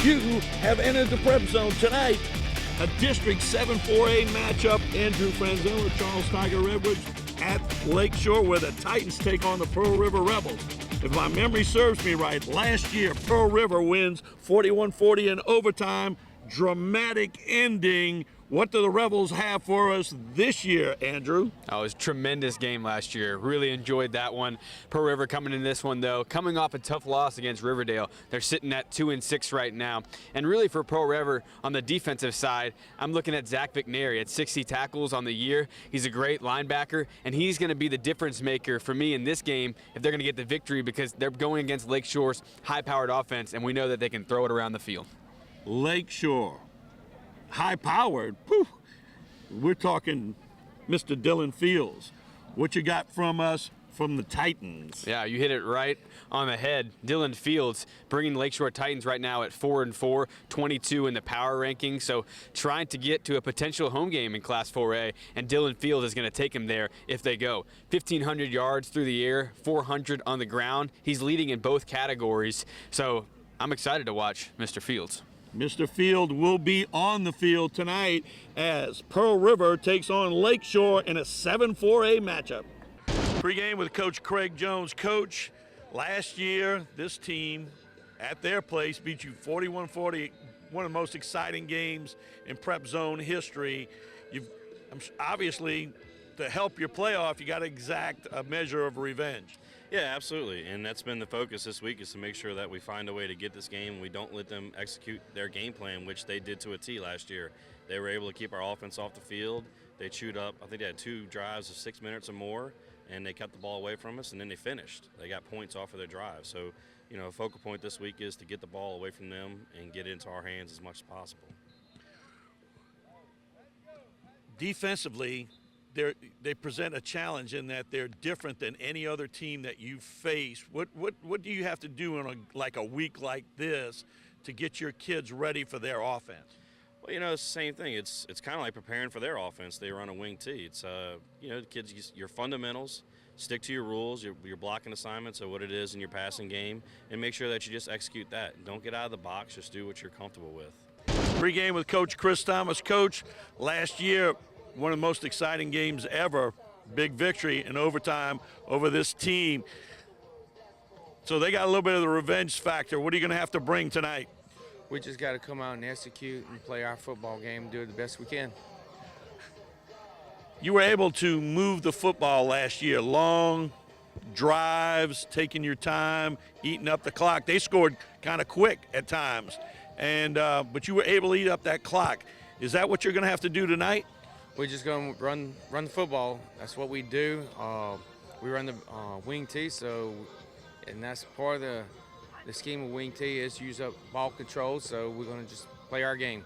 You have entered the Prep Zone tonight. A District 7 4A matchup. Andrew Franzella, Charles Tiger Redwoods at Lakeshore, where the Titans take on the Pearl River Rebels. If my memory serves me right, last year Pearl River wins 41-40 in overtime. Dramatic ending. What do the Rebels have for us this year, Andrew? Oh, it was a tremendous game last year. Really enjoyed that one. Pearl River coming in this one, though, coming off a tough loss against Riverdale. They're sitting at 2-6 right now. And really for Pearl River, on the defensive side, I'm looking at Zach McNary at 60 tackles on the year. He's a great linebacker, and he's going to be the difference maker for me in this game if they're going to get the victory, because they're going against Lakeshore's high-powered offense, and we know that they can throw it around the field. Lakeshore. High-powered, whew. We're talking Mr. Dylan Fields. What you got from us from the Titans? Yeah, you hit it right on the head. Dylan Fields bringing Lakeshore Titans right now at 4-4, 22 in the power ranking. So trying to get to a potential home game in Class 4A, and Dylan Fields is going to take him there if they go. 1,500 yards through the air, 400 on the ground. He's leading in both categories. So I'm excited to watch Mr. Fields. Mr. Field will be on the field tonight as Pearl River takes on Lakeshore in a 7-4A matchup. Pregame with Coach Craig Jones. Coach, last year this team at their place beat you 41-40, one of the most exciting games in Prep Zone history. Obviously, to help your playoff, you got to exact a measure of revenge. Yeah, absolutely, and that's been the focus this week, is to make sure that we find a way to get this game. We don't let them execute their game plan, which they did to a T last year. They were able to keep our offense off the field. They chewed up, I think they had 2 drives of 6 minutes or more, and they kept the ball away from us, and then they finished. They got points off of their drive. So, you know, a focal point this week is to get the ball away from them and get it into our hands as much as possible. Defensively, they present a challenge in that they're different than any other team that you face. What do you have to do in a week like this to get your kids ready for their offense? Well, you know, it's the same thing. It's kind of like preparing for their offense. They run a wing tee. It's you know, the kids, your fundamentals, stick to your rules, your blocking assignments, or what it is in your passing game, and make sure that you just execute that. Don't get out of the box. Just do what you're comfortable with. Pregame with Coach Chris Thomas. Coach, last year, one of the most exciting games ever, big victory in overtime over this team. So they got a little bit of the revenge factor. What are you going to have to bring tonight? We just got to come out and execute and play our football game and do it the best we can. You were able to move the football last year, long drives, taking your time, eating up the clock. They scored kind of quick at times, and but you were able to eat up that clock. Is that what you're going to have to do tonight? We're just going to run the football. That's what we do. We run the wing tee, and that's part of the scheme of wing tee is use up ball control. So we're going to just play our game.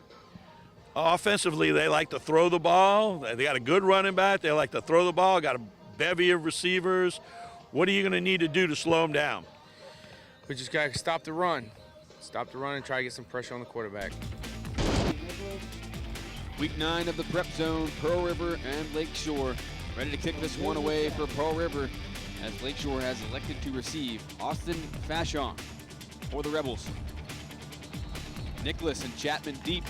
Offensively, they like to throw the ball. They got a good running back. They like to throw the ball. Got a bevy of receivers. What are you going to need to do to slow them down? We just got to stop the run. Stop the run and try to get some pressure on the quarterback. Week 9 of the Prep Zone, Pearl River and Lakeshore. Ready to kick this one away for Pearl River, as Lakeshore has elected to receive Austin Fashon for the Rebels. Nicholas and Chapman deep.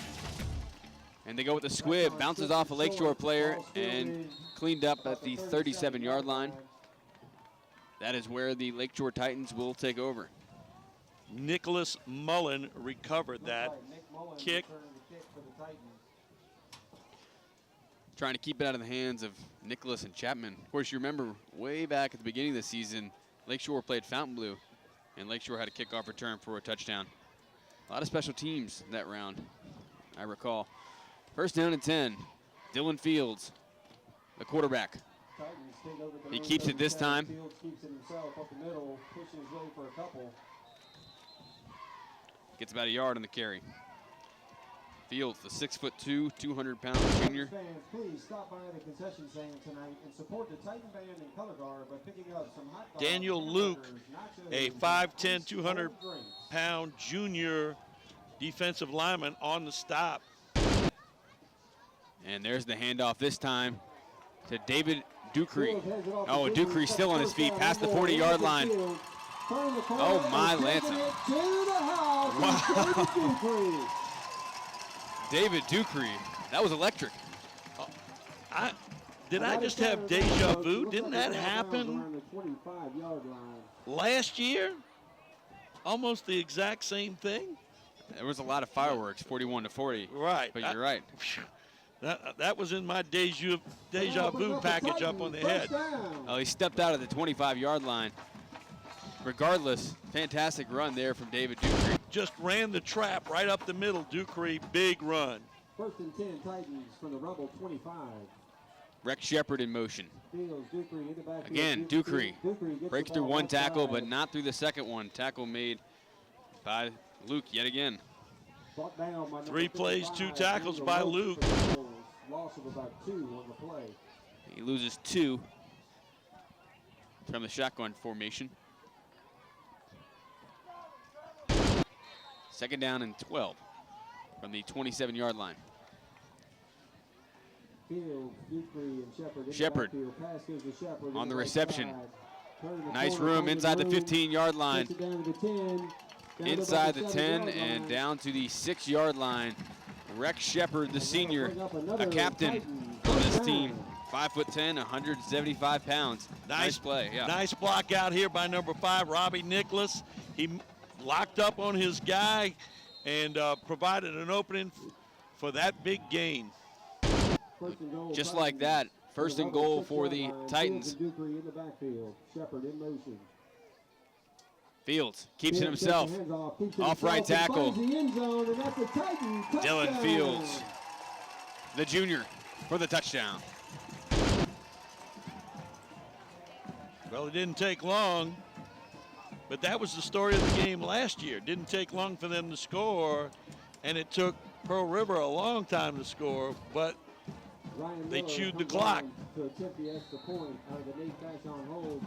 And they go with the squib, bounces off a Lakeshore player and cleaned up at the 37-yard line. That is where the Lakeshore Titans will take over. Nicholas Mullen recovered that kick. Trying to keep it out of the hands of Nicholas and Chapman. Of course, you remember way back at the beginning of the season, Lakeshore played Fontainebleau, and Lakeshore had a kickoff return for a touchdown. A lot of special teams that round, I recall. First down and 10. Dylan Fields, the quarterback. He keeps it this time. Gets about a yard on the carry. Fields, the 6'2", 200-pound junior. Fans, please stop by the concession stand tonight and support the Titan Band and Color Guard by picking up some hot dogs. Daniel Luke, a 5'10", 200-pound junior defensive lineman on the stop. And there's the handoff this time to David Ducree. Oh, Ducree still on his feet past the 40-yard line. Oh, my Lansing. David Dupree. That was electric. Did I just have deja vu? Didn't that happen last year? Almost the exact same thing. There was a lot of fireworks, 41-40. Right. But you're right. That was in my deja vu package up on the head. Oh, he stepped out of the 25-yard line. Regardless, fantastic run there from David Dupree. Just ran the trap right up the middle. Dupree, big run. 1st and 10 Titans from the Rebel 25. Rex Shepard in motion. Fields, Dupree in the backfield. Again, Dupree gets breaks the through ball one tackle, outside. but not through the second one. Tackle made by Luke yet again. Brought down by 3 plays, 2 55, tackles by Luke. Loss of about 2 on the play. He loses 2 from the shotgun formation. 2nd down and 12 from the 27-yard line. Fields, Dupree, and Shepard. Shepard Pass goes to Shepard on the right reception. side. Turn the Nice corner, room inside the room. 15-yard line. Takes it down to the 10. Down to Inside the about 10 7-yard and line. down to the 6-yard line. Rex Shepard, the senior, Bring up a another captain Titan. on this First team. down. 5'10", 175 pounds. Nice play, yeah. Nice block out here by number 5, Robbie Nicholas. He locked up on his guy and provided an opening for that big gain. First and goal, Just Titans. like that, first and goal for the 6-yard line. Titans. Fields and Dupree in the backfield. Shepard in motion. Fields keeps it Fields himself. takes the hands off, keeps it Off right himself, and tackle. finds the end zone, and that's a Titan Dylan touchdown. Fields, the junior, for the touchdown. Well, it didn't take long, but that was the story of the game last year. It didn't take long for them to score, and it took Pearl River a long time to score, but Ryan they Miller chewed the comes clock. on to attempt the extra point out of the Nate Vachon hold.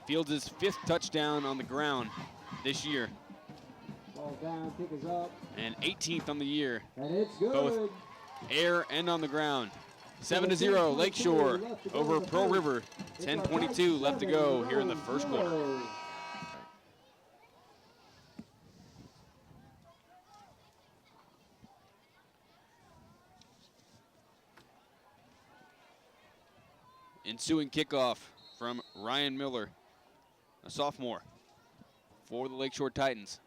Fields' 5th touchdown on the ground this year Ball down, kick is up, and 18th on the year, and it's good. both air and on the ground. 7-0 Lakeshore over Pearl River. 10:22 left to go here in the first quarter. Ensuing kickoff from Ryan Miller, a sophomore, for the Lakeshore Titans.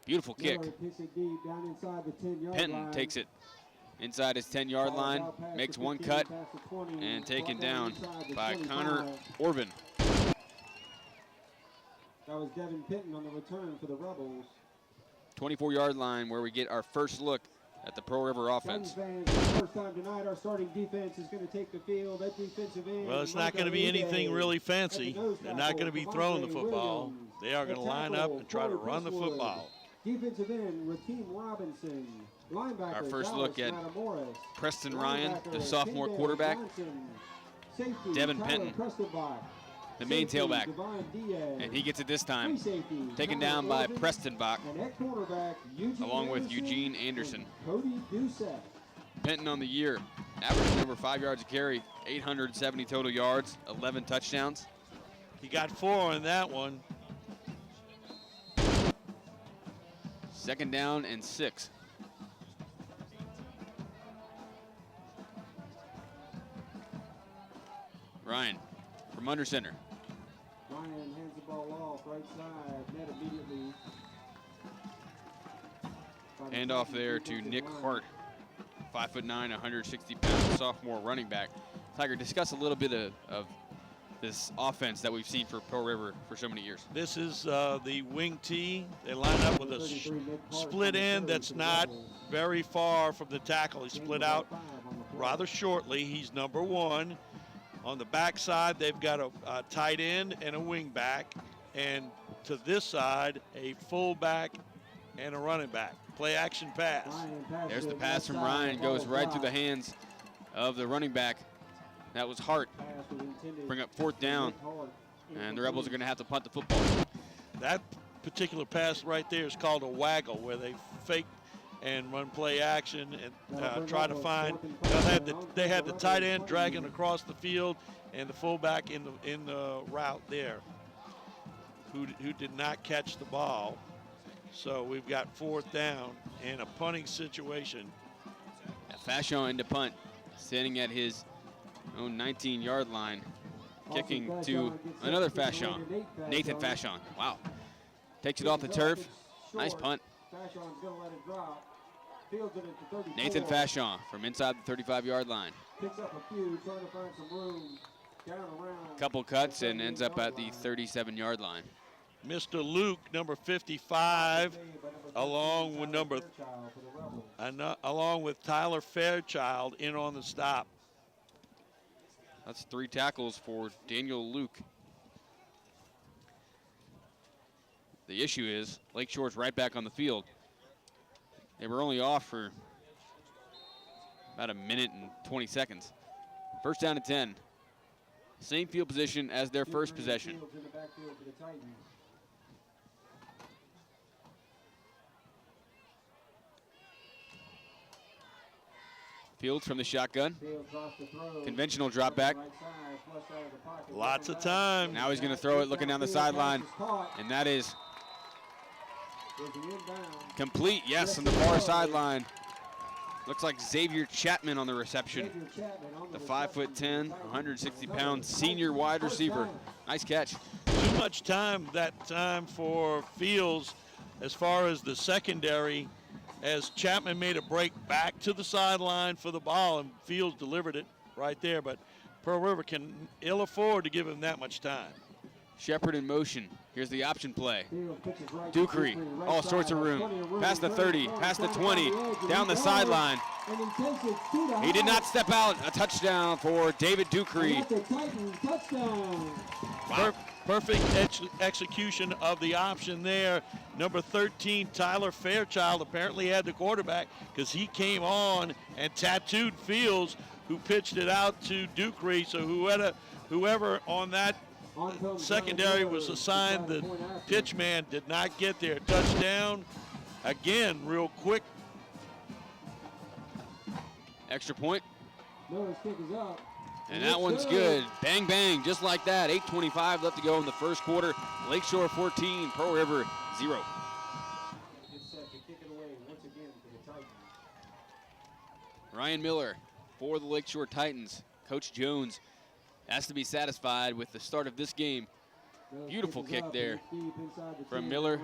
Beautiful kick. Miller kicks it deep down inside the 10-yard Penton line. takes it inside his 10-yard line, makes one cut, and taken down by Connor Orban. That was Devin Penton on the return for the Rebels. 24-yard line where we get our first look at the Pearl River offense. Titans fans, for the first time tonight, our starting defense is going to take the field at defensive end. Well, it's not going to be anything really fancy. They're not going to be throwing the football. They are going to line up and try to run the football. Defensive end, Rakeem Robinson. Linebacker, Our first Dallas look at Matamoros. Preston Ryan, the Linebacker, sophomore Kendall quarterback. Johnson. Safety, Devin Tyler Penton, Prestonbach. the main Safety, tailback. Devon Diaz. And he gets it this time, Free safety, taken Tyler down by Irvin. Preston Bach, And at quarterback, Eugene along with Anderson Eugene Anderson. and Cody Doucette. Penton on the year, averaging over 5 yards a carry, 870 total yards, 11 touchdowns. He got 4 on that one. 2nd down and 6. Ryan from under center. Ryan hands the ball off right side, net immediately. Hand off there to Nick Hart, 5'9", 160 pound sophomore running back. Tiger, discuss a little bit of this offense that we've seen for Pearl River for so many years. This is the wing tee. They line up with a split end that's not very far from the tackle. He split out rather shortly. He's number 1. On the backside, they've got a tight end and a wing back. And to this side, a fullback and a running back. Play action pass. There's the pass from Ryan, goes right through the hands of the running back. That was Hart. Bring up 4th down, and the Rebels are going to have to punt the football. That particular pass right there is called a waggle, where they fake and run play action and try to find. They had the tight end dragging across the field, and the fullback in the route there, who did not catch the ball. So we've got 4th down and a punting situation. Fashion into punt, sitting at his own 19-yard line, kicking to another Fashion, Nathan Fashion. Wow. Takes it off the turf. Nice punt. Nathan Fashion from inside the 35-yard line. Picks up a few, trying to find some room. Down around. Couple cuts and ends up at the 37-yard line. Mr. Luke, number 55, along with Tyler Fairchild, in on the stop. That's 3 tackles for Daniel Luke. The issue is Lakeshore's right back on the field. They were only off for about a minute and 20 seconds. First down and 10. Same field position as their first possession. Fields from the shotgun. Conventional drop back. Lots of time. Now he's going to throw it looking down the sideline. And that is complete, yes, on the far sideline. Looks like Xavier Chapman on the reception. The 5'10", 160-pound senior wide receiver. Nice catch. Too much time that time for Fields as far as the secondary, as Chapman made a break back to the sideline for the ball, and Fields delivered it right there. But Pearl River can ill afford to give him that much time. Shepard in motion. Here's the option play. Ducree, all sorts of room. Past the 30, past the 20, down the sideline. He did not step out. A touchdown for David Ducree. Wow. Perfect execution of the option there. Number 13, Tyler Fairchild, apparently had the quarterback because he came on and tattooed Fields, who pitched it out to Ducree. So whoever on that secondary was assigned the pitch man did not get there. Touchdown again, real quick. Extra point. Miller's kick is up. And that one's good. Bang, bang, just like that. 8:25 left to go in the first quarter. Lakeshore 14, Pearl River 0. Gets set to kick it away once again for the Titans. Ryan Miller for the Lakeshore Titans. Coach Jones has to be satisfied with the start of this game. Beautiful kick there from Miller.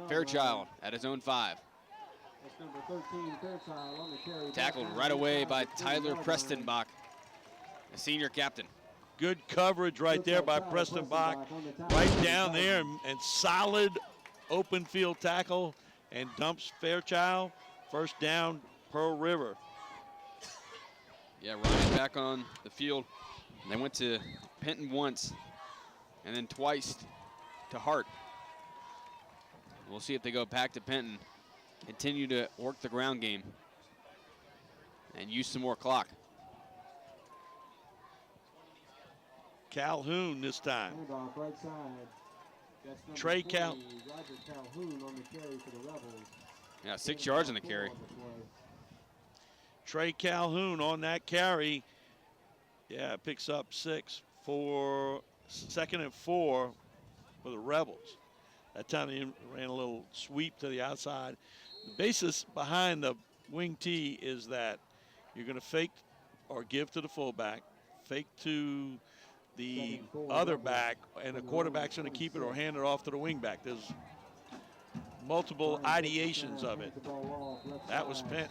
Fairchild at his own 5. That's number 13, Fairchild on the carry. Tackled right away by Tyler Prestonbach, the senior captain. Good coverage right there by Preston Bach. Right down there and solid open field tackle and dumps Fairchild. First down, Pearl River. Yeah, Ryan back on the field. They went to Penton once and then twice to Hart. We'll see if they go back to Penton. Continue to work the ground game and use some more clock. Calhoun this time. Handoff right side. That's number Trey 20, Calhoun. Roger Calhoun on the carry for the Rebels. Yeah, 6 yards on the carry. Trey Calhoun on that carry. Yeah, picks up 6 for 2nd and 4 for the Rebels. That time he ran a little sweep to the outside. The basis behind the wing tee is that you're going to fake or give to the fullback, fake to the other back, and the quarterback's going to keep it or hand it off to the wing back. There's multiple ideations of it. That was Penn.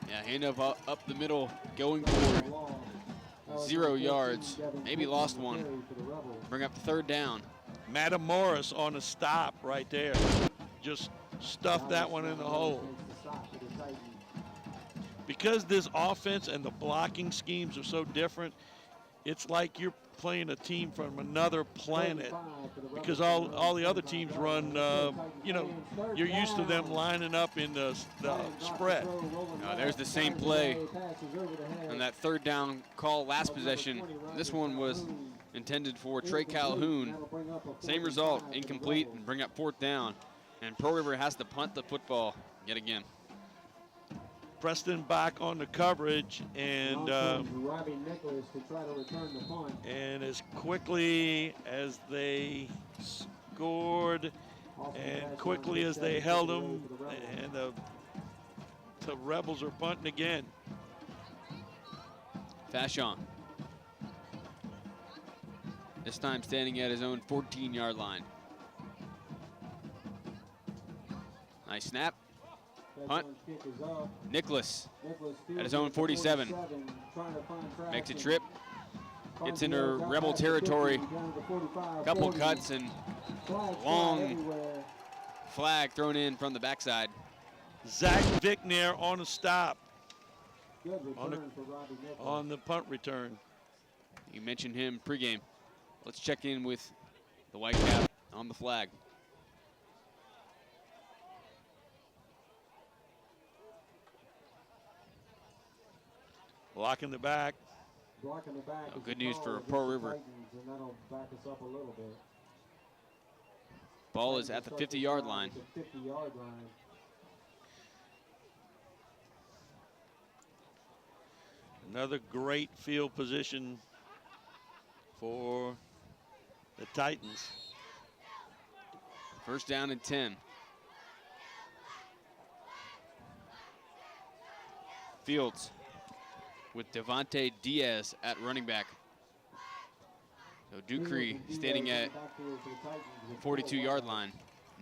Yeah, handoff up the middle, going for 0 yards. Maybe lost one. Bring up 3rd down. Madam Morris on a stop right there. Just stuffed that one in the hole. Because this offense and the blocking schemes are so different, it's like you're playing a team from another planet, because all the other teams run, you're used to them lining up in the spread. There's the same play on that 3rd down call last possession. This one was intended for Trey Calhoun. Same result, incomplete, and bring up 4th down. And Pearl River has to punt the football yet again. Preston Bach on the coverage, and as quickly as they scored And quickly as they held them, and the Rebels are punting again. Fashon. This time standing at his own 14-yard line. Nice snap. Punt. Nicholas at his own 47. Makes a trip. Gets into Rebel territory. Couple cuts and long flag thrown in from the backside. Zach Vickner on the stop. On the punt return. You mentioned him pregame. Let's check in with the white cap on the flag. Blocking the back. Oh, good news for Pearl River. Ball is at the 50-yard line. Another great field position for the Titans. First down and 10. Fields with Devontae Diaz at running back. So Ducree standing at 42-yard line.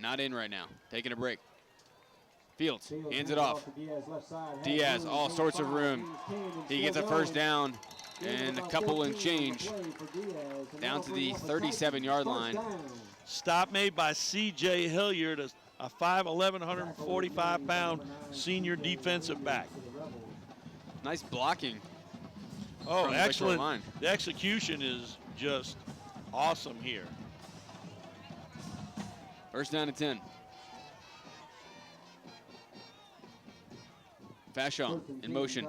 Not in right now. Taking a break. Fields hands it off. Diaz, all sorts of room. He gets a first down and a couple and change down to the 37-yard line. Stop made by C.J. Hilliard, a 5'11", 145-pound senior defensive back. Nice blocking. Oh, excellent. The execution is just awesome here. First down and 10. Fashon in motion.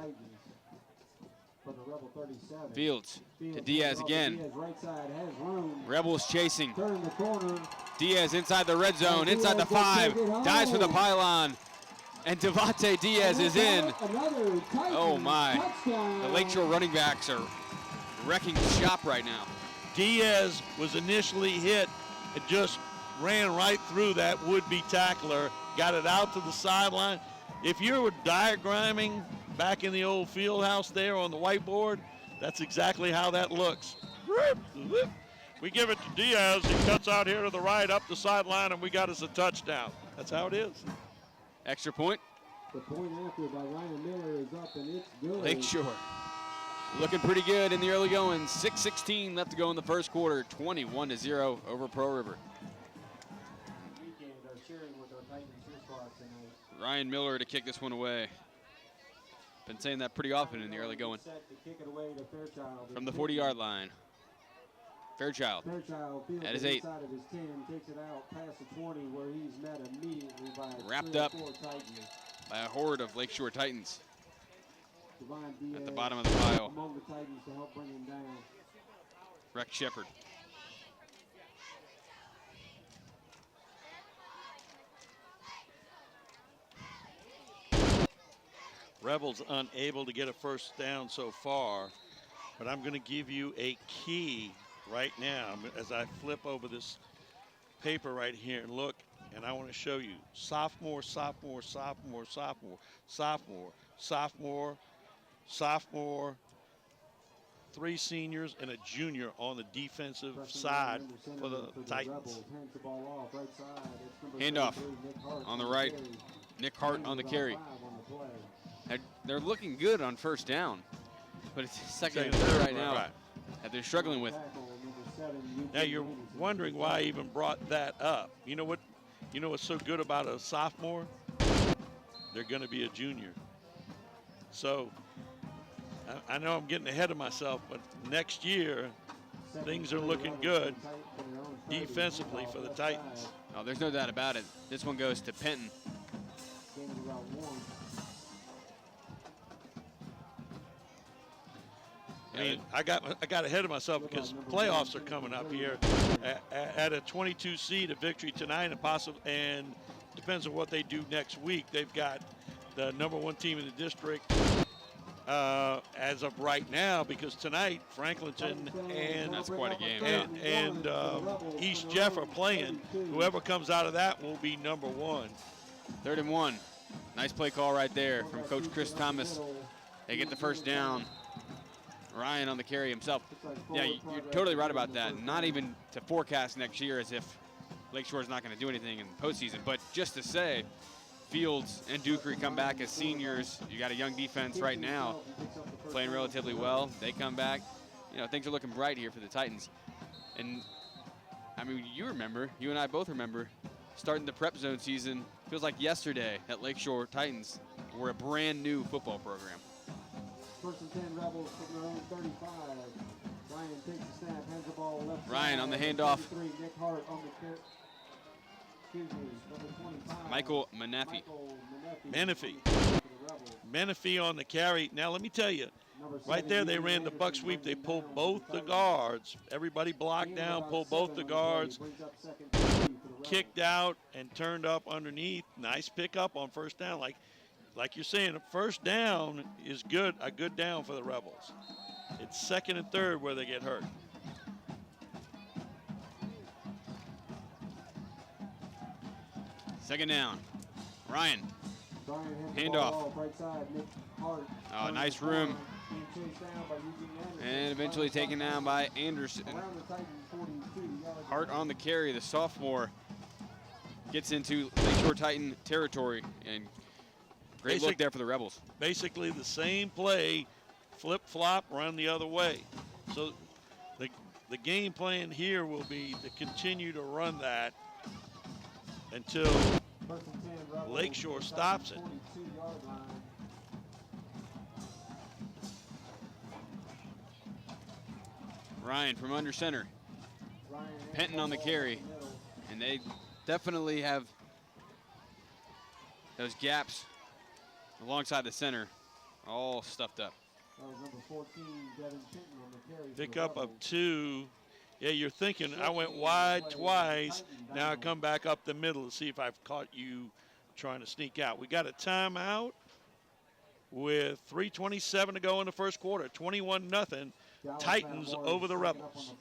Fields to Diaz again. Rebels chasing. Diaz inside the red zone, inside the 5, dives for the pylon. And Devontae Diaz is in. Oh my. The Lakeshore running backs are wrecking shop right now. Diaz was initially hit. It just ran right through that would-be tackler. Got it out to the sideline. If you were diagramming back in the old field house there on the whiteboard, that's exactly how that looks. We give it to Diaz. He cuts out here to the right, up the sideline, and we got us a touchdown. That's how it is. Extra point. The point after by Ryan Miller is up, and it's good. Lakeshore looking pretty good in the early going. 6:16 left to go in the first quarter. 21-0 over Pearl River. Ryan Miller to kick this one away. Been saying that pretty often in the early going. From the 40-yard line. Fairchild at his 8. Wrapped up by a horde of Lakeshore Titans at the bottom of the pile. Rex Shepard. Rebels unable to get a first down so far, but I'm going to give you a key right now as I flip over this paper right here and look, and I want to show you sophomore, sophomore, sophomore, sophomore, sophomore, sophomore, sophomore, 3 seniors and a junior on the defensive side for the Titans. Handoff on the right. Nick Hart on the carry. They're looking good on first down, but it's second and third right now that they're struggling with. Now you're wondering why I even brought that up. You know what? You know what's so good about a sophomore? They're going to be a junior. So I know I'm getting ahead of myself, but next year things are looking good defensively for the Titans. Oh, there's no doubt about it. This one goes to Penton. I mean, I got ahead of myself because playoffs are coming up here. At a 22 seed, a victory tonight, and depends on what they do next week. They've got the #1 team in the district as of right now, because tonight Franklinton and That's quite a game, and East Jeff are playing. Whoever comes out of that will be number 1. 3rd and 1. Nice play call right there from Coach Chris Thomas. They get the first down. Ryan on the carry himself. Yeah, you're totally right about that. Not even to forecast next year as if Lakeshore's not going to do anything in the postseason, but just to say, Fields and Dukery come back as seniors. You got a young defense right now playing relatively well. They come back. You know, things are looking bright here for the Titans. And, I mean, you and I both remember, starting the prep zone season, feels like yesterday at Lakeshore Titans were a brand new football program. 1st and 10 Rebels from their own 35. Ryan takes the snap, hands the ball left. Ryan on the handoff. Nick Hart on the number 25. Michael Menefee. Menefee on the carry. Now let me tell you, right there they ran the buck sweep. They pulled both the guards. Everybody blocked down, pulled both the guards, kicked out and turned up underneath. Nice pickup on first down. Like you're saying, a first down is good, a good down for the Rebels. It's 2nd and 3rd where they get hurt. Second down. Ryan. Handoff. Oh, nice room. And eventually taken down by Anderson. Hart on the carry. The sophomore gets into Lakeshore Titan territory. And great look there for the Rebels. Basically the same play, flip-flop, run the other way. So the game plan here will be to continue to run that until Lakeshore stops it. Ryan from under center. Penton on the carry. And they definitely have those gaps alongside the center all stuffed up. Pick up of 2. Yeah, you're thinking, I went wide twice. Now I come back up the middle to see if I've caught you trying to sneak out. We got a timeout with 3:27 to go in the first quarter. 21-0. Titans over the Rebels.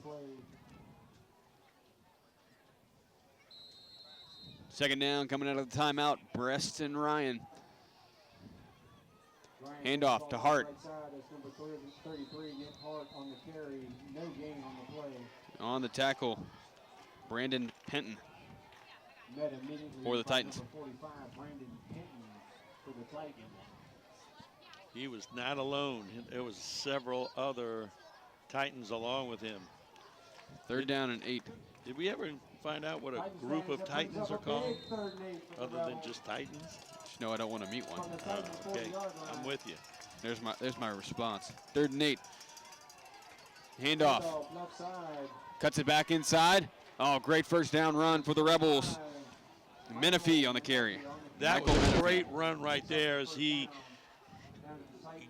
Second down coming out of the timeout. Preston Ryan. Handoff to Hart. On the tackle, Brandon Penton for the Titans. He was not alone. There was several other Titans along with him. 3rd down and 8. Did we ever find out what a group of Titans are called other than just Titans? Just know I don't want to meet one. Okay, I'm with you. There's my response. 3rd and 8. Handoff. Cuts it back inside. Oh, great first down run for the Rebels. Menefee on the carry. That was a great run right there as he,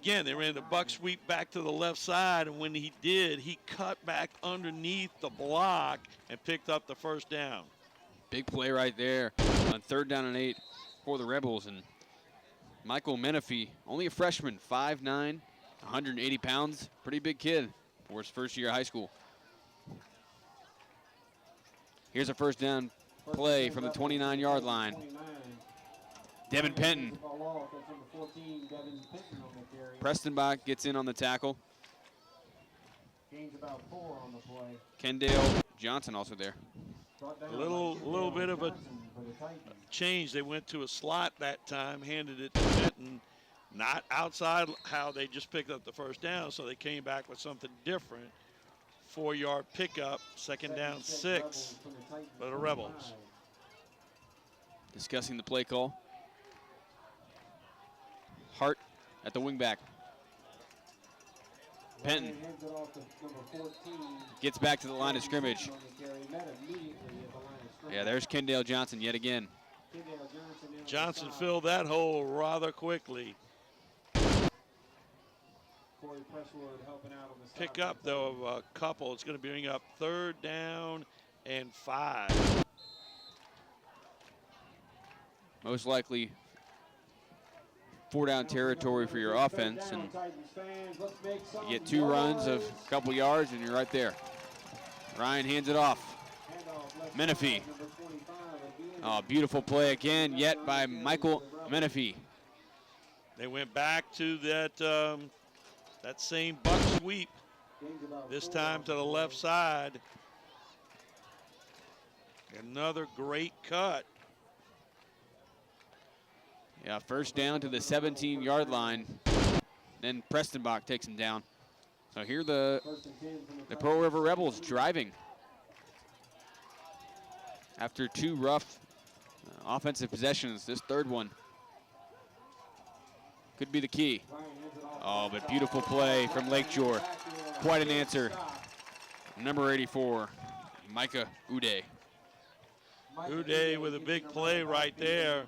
again, they ran the buck sweep back to the left side, and when he did, he cut back underneath the block and picked up the first down. Big play right there on 3rd down and 8 for the Rebels. And Michael Menefee, only a freshman, 5'9", 180 pounds. Pretty big kid for his first year of high school. Here's a first down play from the 29-yard line. Devin Penton. Preston Bach gets in on the tackle. Kendale Johnson also there. A little bit of a change. They went to a slot that time, handed it to Penton, not outside how they just picked up the first down, so they came back with something different. 4-yard pickup, 2nd down 6 for the Rebels. Discussing the play call. Hart at the wingback. Penton gets back to the line of scrimmage. Yeah, there's Kendale Johnson yet again. Johnson filled that hole rather quickly. Pick up, though, of a couple. It's going to bring up 3rd down and 5. Most likely 4-down territory for your offense, and you get 2 runs of a couple yards, and you're right there. Ryan hands it off. Menifee. Oh, beautiful play again, yet by Michael Menifee. They went back to that that same buck sweep, this time to the left side. Another great cut. Yeah, first down to the 17-yard line. Then Prestonbach takes him down. So here the Pearl River Rebels driving. After 2 rough offensive possessions, this third one could be the key. Oh, but beautiful play from Lakeshore. Quite an answer. Number 84, Micah Uday. Uday with a big play right there.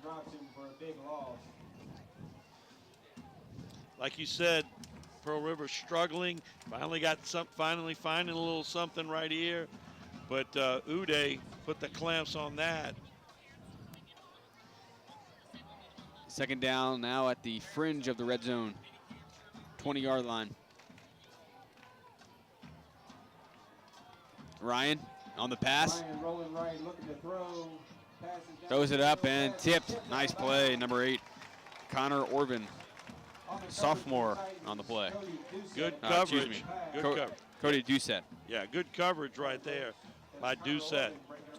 Like you said, Pearl River struggling. Finally finding a little something right here. But Uday put the clamps on that. Second down now at the fringe of the red zone. 20-yard line. Ryan on the pass. Throws it up and tipped. Nice play, number 8, Connor Orvin, sophomore on the play. Good coverage. Excuse me. Good coverage. Cody Doucette. Yeah, good coverage right there by Doucette.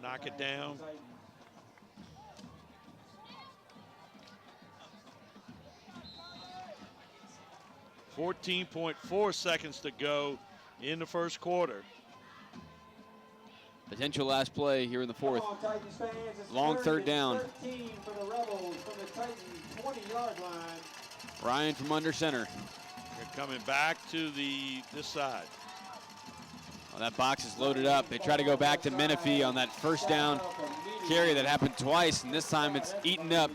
Knock it down. .4 seconds to go in the first quarter. Potential last play here in the fourth. Long third down. Ryan from under center. They're coming back to this side. Well, that box is loaded up. They try to go back to Menifee on that first down carry that happened twice, and this time it's eaten up.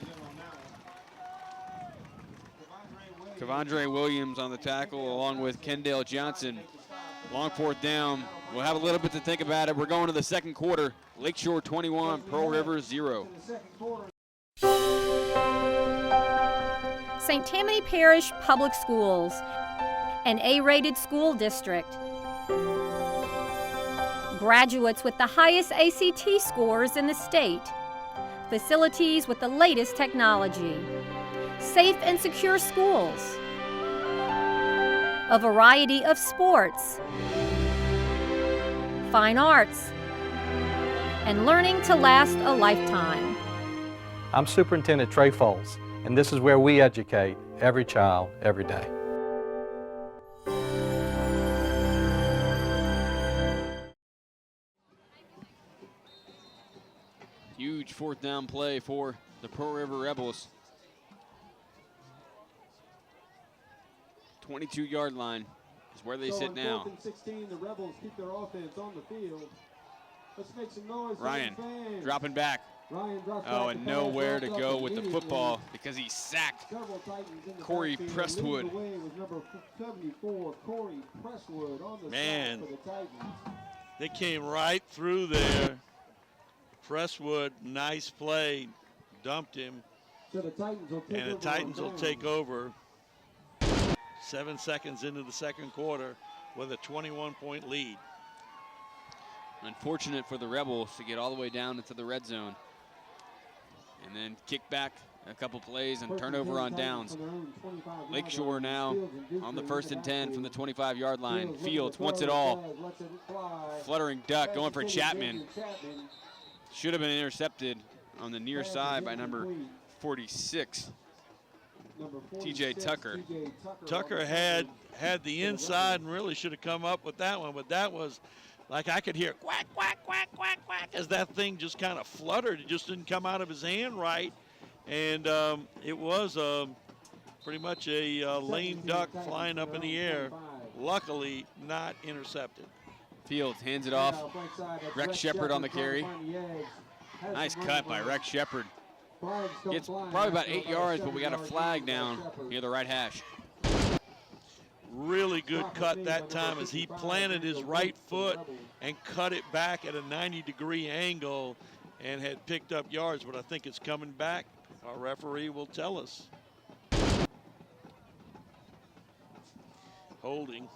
Kevondre Williams on the tackle along with Kendall Johnson. Long fourth down. We'll have a little bit to think about it. We're going to the second quarter. Lakeshore 21, Pearl River 0. St. Tammany Parish Public Schools, an A-rated school district. Graduates with the highest ACT scores in the state. Facilities with the latest technology. Safe and secure schools. A variety of sports. Fine arts. And learning to last a lifetime. I'm Superintendent Trey Foles, and this is where we educate every child, every day. Huge fourth down play for the Pearl River Rebels. 22-yard line is where they sit now. 16, the Rebels keep their offense on the field. Let's make some noise. Ryan dropping back. Oh, and nowhere to go with the football because he sacked Corey Prestwood. Man, they came right through there. Prestwood, nice play, dumped him, and the Titans will take over. 7 seconds into the second quarter with a 21-point lead. Unfortunate for the Rebels to get all the way down into the red zone. And then kick back a couple plays and turnover on downs. Lakeshore now on the 1st and 10 from the 25-yard line. Fields wants it all. Fluttering duck going for Chapman. Should have been intercepted on the near side by number 46. TJ Tucker. Tucker had the inside and really should have come up with that one, but that was like I could hear quack, quack, quack, quack, quack as that thing just kind of fluttered. It just didn't come out of his hand right. And it was pretty much a lame duck flying up in the air. Luckily, not intercepted. Fields hands it off. Rex Shepard on the carry. Nice cut by Rex Shepard. Gets probably about 8 yards, but we got a flag down near the right hash. Really good cut that time as he planted his right foot and cut it back at a 90-degree angle and had picked up yards, but I think it's coming back. Our referee will tell us. Holding.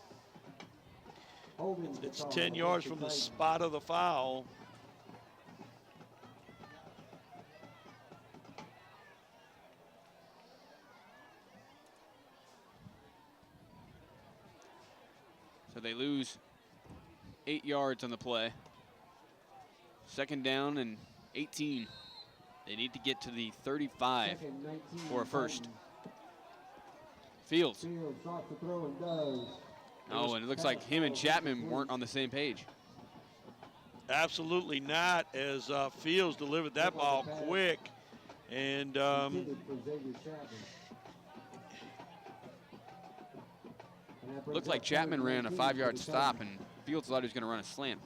It's 10 yards from the spot of the foul. So they lose 8 yards on the play. Second down and 18. They need to get to the 35 for a first. Fields. Oh, and it looks like him and Chapman weren't on the same page. Absolutely not, as Fields delivered that ball quick. And looked like Chapman ran a 5-yard stop, and Fields thought he was going to run a slant.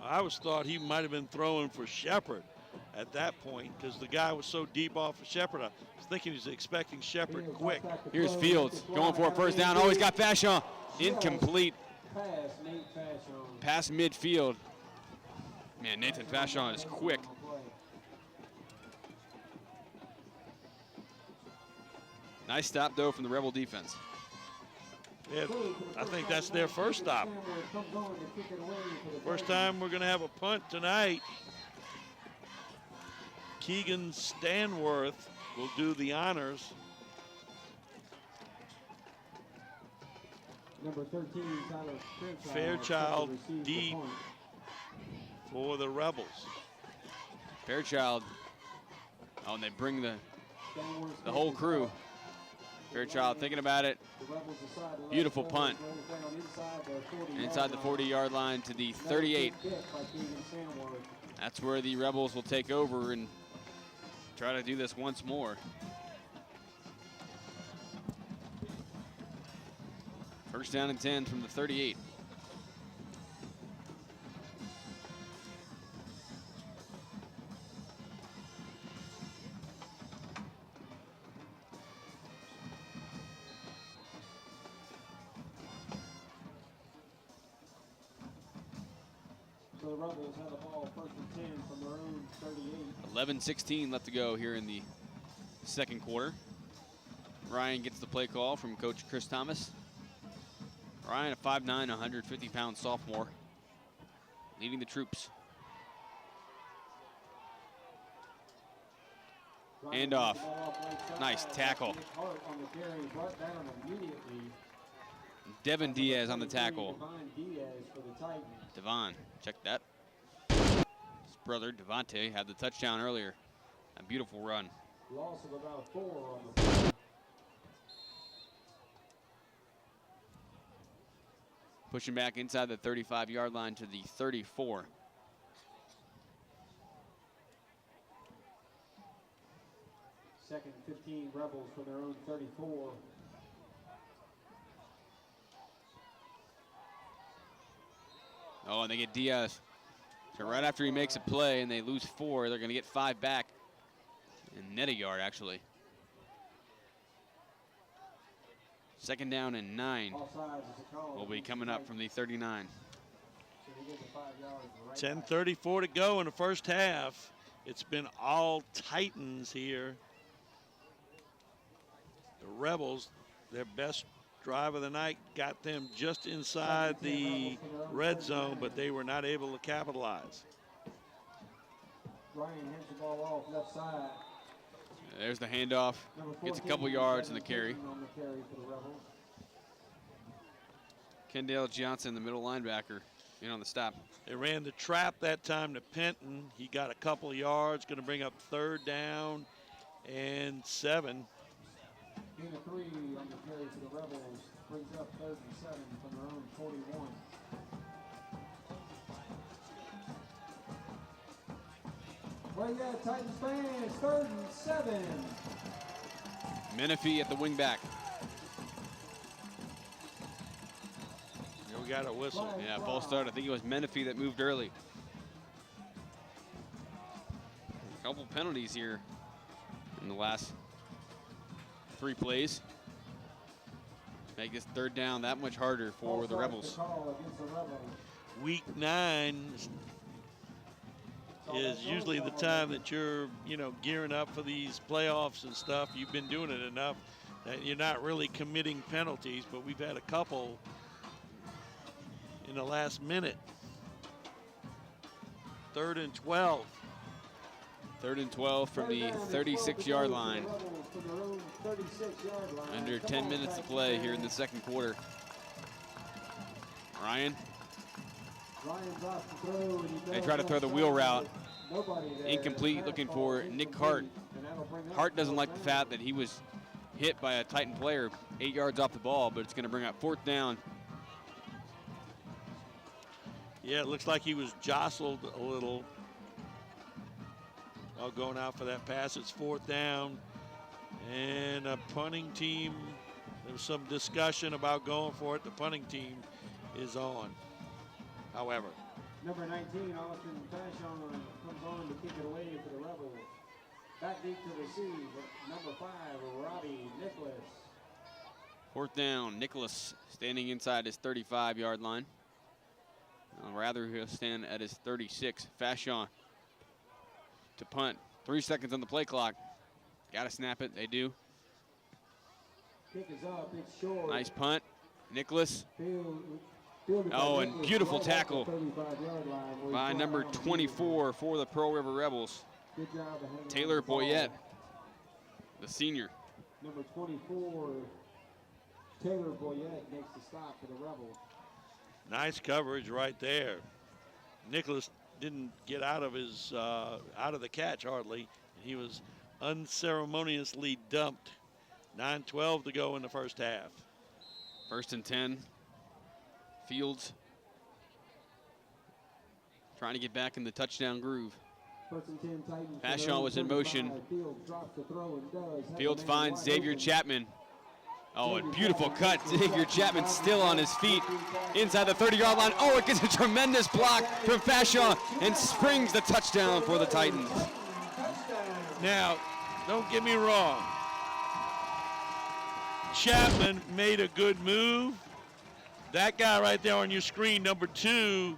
I always thought he might have been throwing for Shepard at that point, because the guy was so deep off of Shepard. I was thinking he was expecting Shepard quick. Here's Fields going for a first down. Oh, he's got Vachon. Incomplete. Pass midfield. Man, Nathan Vachon is quick. Nice stop, though, from the Rebel defense. Yeah, I think that's their first stop. First time we're going to have a punt tonight. Keegan Stanworth will do the honors. Number 13, Tyler Fairchild deep for the Rebels. Fairchild. Oh, and they bring the whole crew. Fairchild thinking about it. Beautiful punt. Inside the 40-yard line to the 38. That's where the Rebels will take over and try to do this once more. First down and 10 from the 38. So the Rebels have the ball first and 10 from their own 38. 11-16 left to go here in the second quarter. Ryan gets the play call from Coach Chris Thomas. Ryan, a 5'9", 150-pound sophomore, leading the troops. Hand off. Nice tackle. Devin Diaz on the tackle. Devon, check that. His brother, Devontae, had the touchdown earlier. A beautiful run. Loss of about 4 on the play. Pushing back inside the 35-yard line to the 34. Second and 15, Rebels from their own 34. Oh, and they get Diaz. So right after he makes a play and they lose 4, they're going to get 5 back. And net a yard, actually. Second down and 9 will be coming up from the 39. 10:34 to go in the first half. It's been all Titans here. The Rebels, their best drive of the night, got them just inside the red zone, but they were not able to capitalize. Ryan hands the ball off left side. There's the handoff. Gets a couple yards in the carry. Kendall Johnson, the middle linebacker, in on the stop. They ran the trap that time to Penton. He got a couple of yards, going to bring up 3rd down and 7. Gain of 3 on the carry for the Rebels. Brings up 3rd and 7 from their own 41. Well, yeah, Titans fans, 3rd and 7. Menifee at the wingback. Here we got a whistle. Yeah, false start. I think it was Menifee that moved early. A couple penalties here in the last 3 plays. Make this 3rd down that much harder for the Rebels. Week 9 is usually the time that you're, gearing up for these playoffs and stuff. You've been doing it enough. that you're not really committing penalties, but we've had a couple in the last minute. 3rd and 12. 3rd and 12 from the 36-yard line. Under 10 minutes to play here in the second quarter. Ryan. They try to throw the wheel route. Incomplete, looking for Nick Hart. Hart doesn't like the fact that he was hit by a Titan player 8 yards off the ball, but it's going to bring up 4th down. Yeah, it looks like he was jostled a little. Going out for that pass. It's 4th down. And a punting team, there's some discussion about going for it. The punting team is on. However, number 19, Austin Fashon, comes on to kick it away for the Rebels. Back deep to receive, number 5, Robbie Nicholas. 4th down, Nicholas standing inside his 35-yard line. Rather, he'll stand at his 36. Fashon to punt. 3 seconds on the play clock. Got to snap it. They do. Kick is up. It's short. Nice punt. Nicholas. Oh, and beautiful tackle by number 24 for the Pearl River Rebels. Taylor Boyette, the senior. Number 24, Taylor Boyette makes the stop for the Rebels. Nice coverage right there. Nicholas didn't get out of his out of the catch hardly. He was unceremoniously dumped. 9:12 to go in the first half. 1st and 10. Fields trying to get back in the touchdown groove. 1st and 10 Titans. Fashon was in motion. Fields finds Xavier Chapman. Oh, a beautiful cut. Xavier Chapman still on his feet inside the 30-yard line. Oh, it gets a tremendous block from Fashon and springs the touchdown for the Titans. Now, don't get me wrong. Chapman made a good move. That guy right there on your screen, number 2,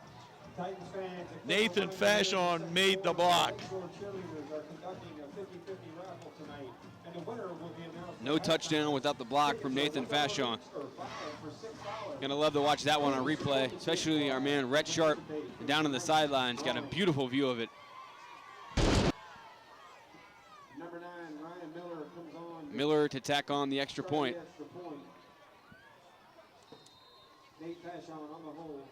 Nathan Fashon, made the block. No touchdown without the block from Nathan Fashon. Gonna love to watch that one on replay, especially our man Rhett Sharp down on the sidelines. Got a beautiful view of it. Number 9, Ryan Miller comes on. Miller to tack on the extra point. Nate Fashon on the hold.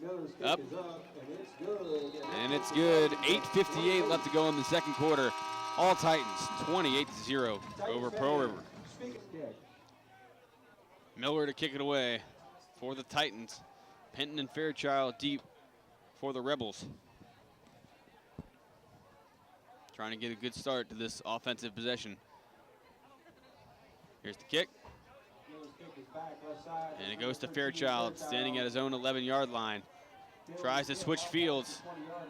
Miller's kick Up. is up, and it's good. And it's good. 8:58 left to go in the second quarter. All Titans 28-0 over Pearl River. Miller to kick it away for the Titans. Penton and Fairchild deep for the Rebels. Trying to get a good start to this offensive possession. Here's the kick. And it goes to Fairchild, standing at his own 11-yard line. Tries to switch fields,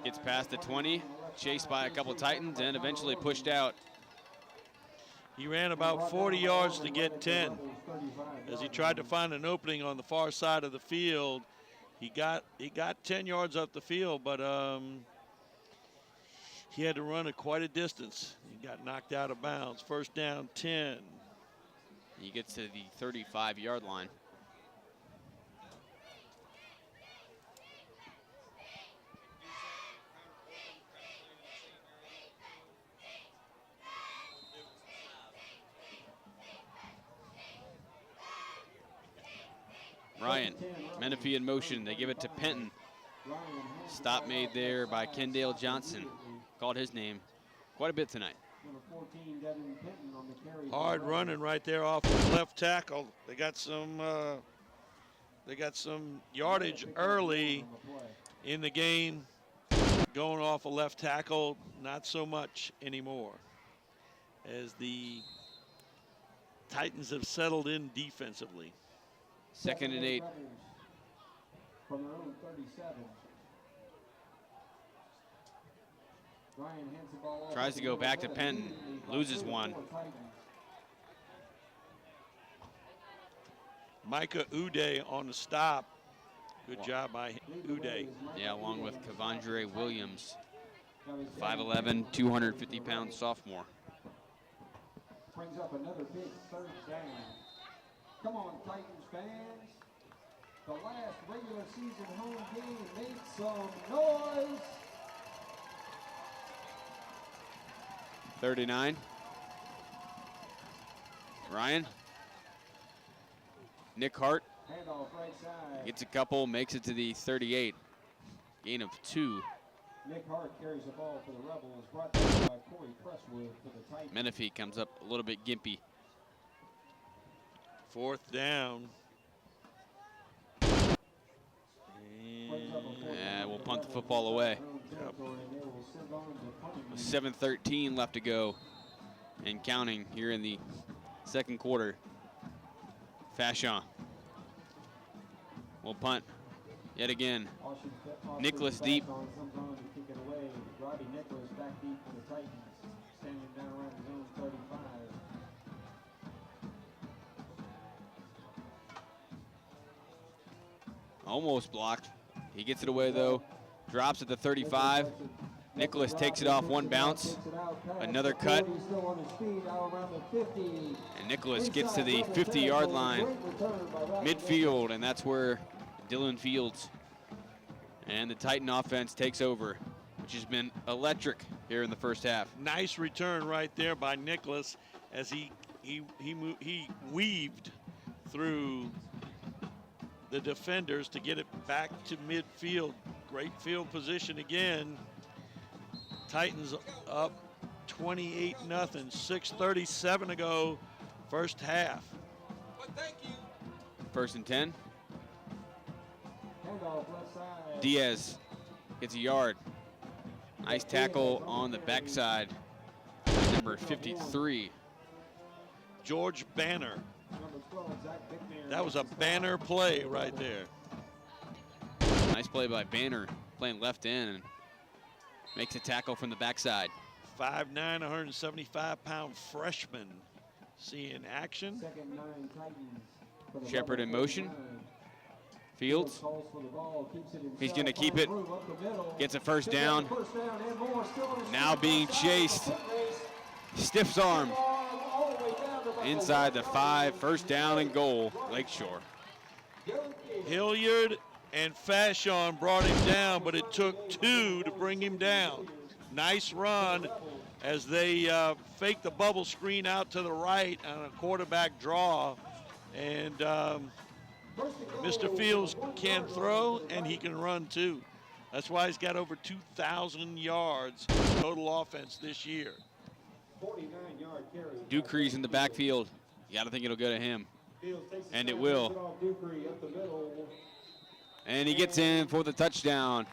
gets past the 20, chased by a couple of Titans, and eventually pushed out. He ran about 40 yards to get 10. As he tried to find an opening on the far side of the field, he got 10 yards up the field, but he had to run quite a distance. He got knocked out of bounds. 1st down, 10. He gets to the 35-yard line. Ryan, Menifee in motion. They give it to Penton. Stop made there by Kendale Johnson. Called his name quite a bit tonight. Hard running right there off the left tackle. They got some yardage early in the game. Going off a left tackle, not so much anymore. As the Titans have settled in defensively. 2nd and 8. From their own 37. Ryan hands the ball off. Tries to go back to Penton, loses one. Micah Uday on the stop. Good job by Uday. Yeah, along with Kavandre Williams, 5'11", 250-pound sophomore. brings up another big third down. Come on, Titans fans. The last regular season home game, make some noise. 39. Ryan. Nick Hart Handoff right side. gets a couple, makes it to the 38. Gain of 2. Nick Hart carries the ball for the Rebels, brought down by Corey Presswood for the Titans. Menifee comes up a little bit gimpy. 4th down. And we'll punt the football away. With 7:13 left to go and counting here in the second quarter. Fashion will punt yet again. Nicholas deep. Robbie Nicholas back deep for the Titans, standing down around his own 35. Almost blocked. He gets it away though. Drops at the 35. Nicholas takes it off one bounce. Another cut. And Nicholas gets to the 50-yard line. Midfield, and that's where Dylan Fields and the Titan offense takes over, which has been electric here in the first half. Nice return right there by Nicholas as he weaved through the defenders to get it back to midfield. Great field position again. Titans up 28-0, 6:37 to go, first half. First and 10. Diaz gets a yard. Nice tackle on the backside. Number 53. George Banner. That was a banner play right there. Nice play by Banner, playing left end, and makes a tackle from the backside. 5'9", 175-pound freshman seeing action. Shepard in motion. Fields. He's going to keep it. Gets a first down. Now being chased. Stiffs arm. Inside the 5. First down and goal. Lakeshore. Hilliard and Fashion brought him down, but it took 2 to bring him down. Nice run as they fake the bubble screen out to the right on a quarterback draw. And Mr. Fields can throw and he can run too. That's why he's got over 2,000 yards total offense this year. Ducree's in the backfield. You got to think it'll go to him. And it will. And he gets in for the touchdown.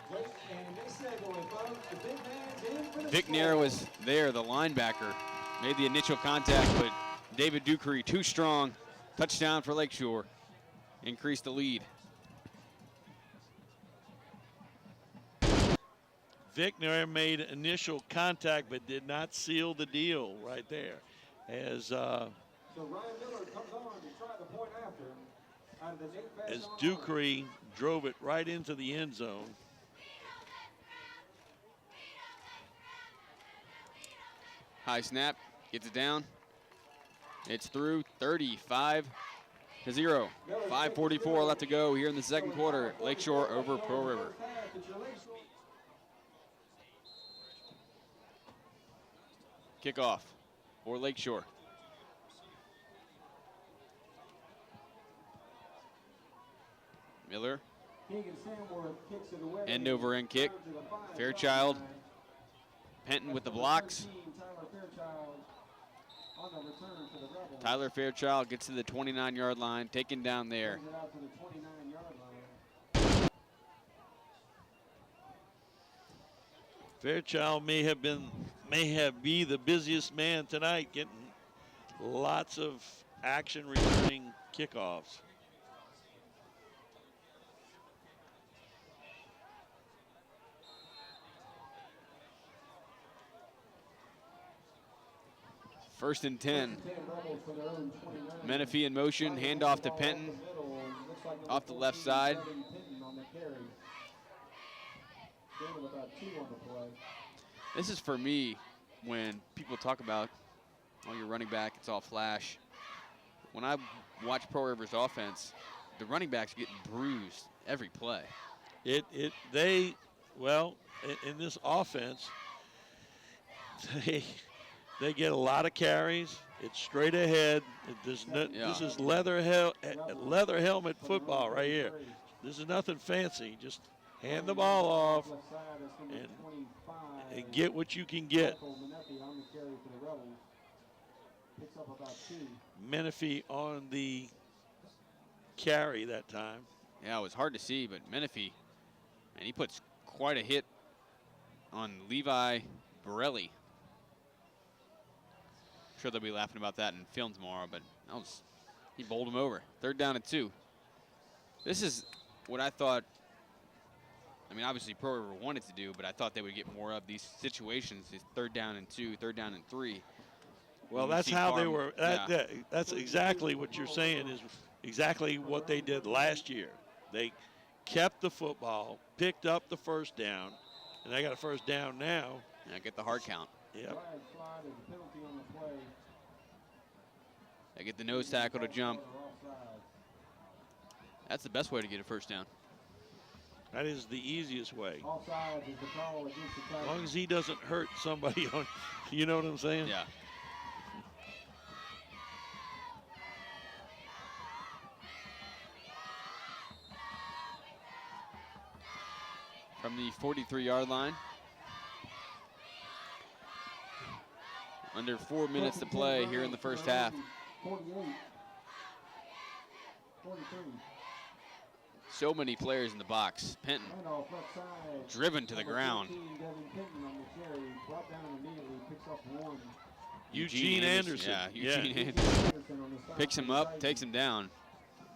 Vic Nair was there, the linebacker. Made the initial contact, but David Ducree too strong. Touchdown for Lakeshore. Increased the lead. Vic Nair made initial contact but did not seal the deal right there. As Ducree drove it right into the end zone. High snap, gets it down. It's through 35-0. 5:44 left to go here in the second quarter. Lakeshore over Pearl River. Kickoff for Lakeshore. Miller. End over end kick. Fairchild. Penton with the blocks. Tyler Fairchild gets to the 29-yard line, taken down there. Fairchild may have be the busiest man tonight, getting lots of action returning kickoffs. First and 10. Menifee in motion, handoff to Penton. Off the left side. This is for me when people talk about all your running back, it's all flash. When I watch Pearl River's offense, the running backs are getting bruised every play. In this offense, they get a lot of carries. It's straight ahead. This is leather helmet football right here. This is nothing fancy. Just hand the ball off and get what you can get. Menifee on the carry that time. Yeah, it was hard to see, but Menifee, man, he puts quite a hit on Levi Borelli. I'm sure they'll be laughing about that in film tomorrow, but he bowled him over. 3rd down and 2. This is what I thought. I mean, obviously Pearl River wanted to do, but I thought they would get more of these situations, these 3rd down and 2, 3rd down and 3. Well, that's how they were. That's exactly what you're saying is exactly what they did last year. They kept the football, picked up the 1st down, and they got a 1st down now. Yeah, get the hard count. Yep. They get the nose tackle to jump. That's the best way to get a 1st down. That is the easiest way. As long as he doesn't hurt somebody on, you know what I'm saying? Yeah. From the 43-yard line. Under 4 minutes to play here in the first half. 48. So many players in the box. Penton driven to the ground. Eugene Anderson. Yeah, Eugene Anderson. Picks him up, takes him down.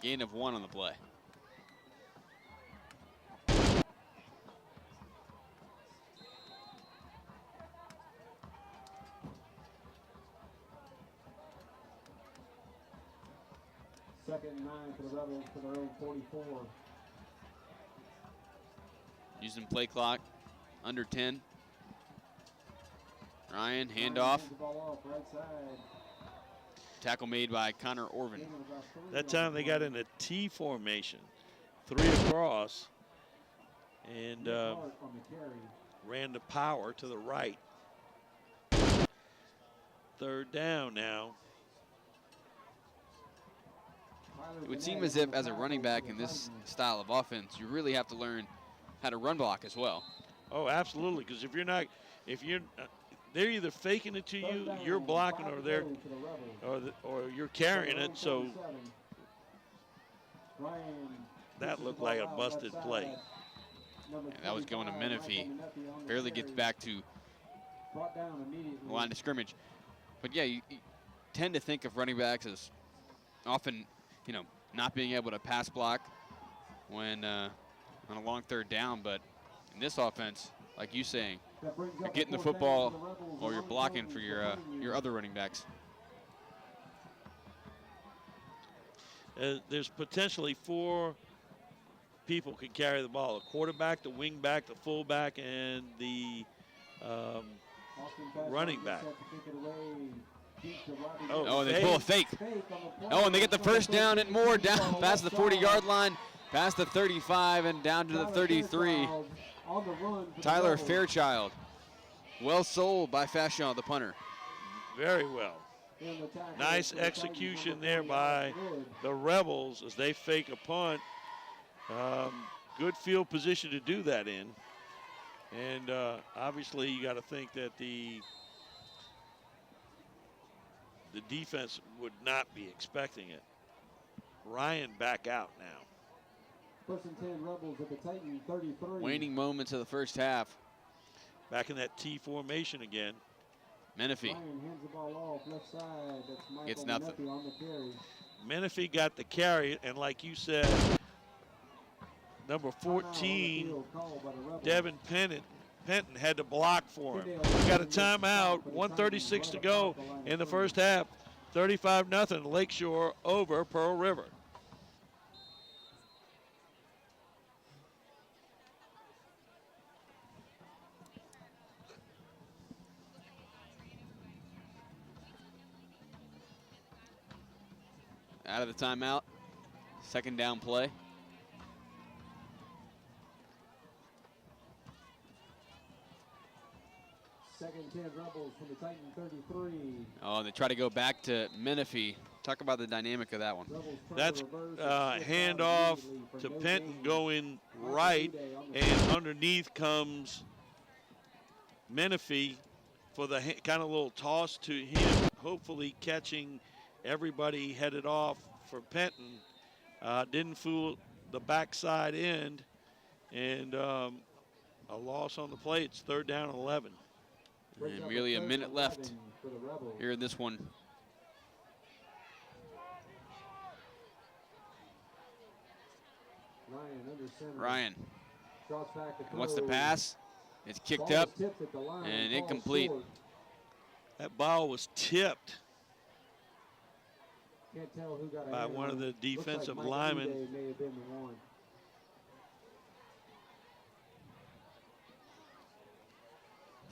Gain of 1 on the play. Second and 9 for the Rebels for their own 44. Using play clock, under 10. Ryan, handoff. Tackle made by Connor Orvin. That time they got in a T formation, 3 across, and ran the power to the right. 3rd down now. It would seem as if, as a running back in this style of offense, you really have to learn how to run block as well. Oh, absolutely. Because if you're, they're either faking it to you, you're blocking, or you're carrying it. So that looked like a busted play. Yeah, that was going to Menifee. Barely gets back to the line of scrimmage. But yeah, you tend to think of running backs as often, not being able to pass block when on a long 3rd down. But in this offense, like you saying, you're getting the football or you're blocking for your other running backs. There's potentially 4 people can carry the ball: the quarterback, the wing back, the fullback, and the running back. Oh, they pull a fake. Oh, and they get the 1st down and more, down past the 40-yard line, past the 35 and down to the 33. Tyler Fairchild. Well sold by Fashaw, the punter. Very well. Nice execution there by the Rebels as they fake a punt. Good field position to do that in. And obviously you got to think that the defense would not be expecting it. Ryan back out now. 1st and 10 Rebels at the Titan 33. Waning moments of the first half. Back in that T formation again. Menifee Ryan hands the ball off left side. That's Michael gets nothing. Menifee on the carry. Menifee got the carry, and like you said, number 14, Devin Penton had to block for him. We got a timeout, 1:36 to go in the first half. 35-0 Lakeshore over Pearl River. out of the timeout. Second down play. Second 10 Rebels from the Titan 33. Oh, they try to go back to Menifee. Talk about the dynamic of that one. That's handoff to Penton going right, and underneath comes Menifee for the kind of little toss to him, hopefully catching everybody headed off for Penton. Didn't fool the backside end, and a loss on the play. It's 3rd down and 11. And merely a minute left here in this one. Ryan wants the pass. It's kicked up and incomplete. That ball was tipped Can't tell who got by one of the defensive linemen. May have been the one.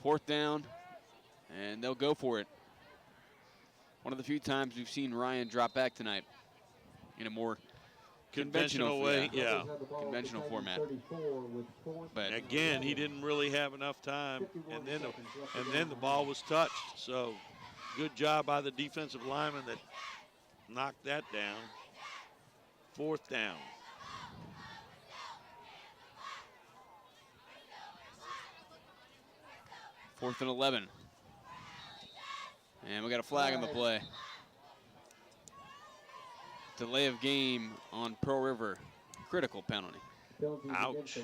Fourth down, and they'll go for it. One of the few times we've seen Ryan drop back tonight in a more conventional way, yeah. Conventional format. But again, he didn't really have enough time, and then the ball was touched. So good job by the defensive lineman that knocked that down. 4th down. Fourth and 11. And we got a flag on the play. Delay of game on Pearl River. Critical penalty. Ouch.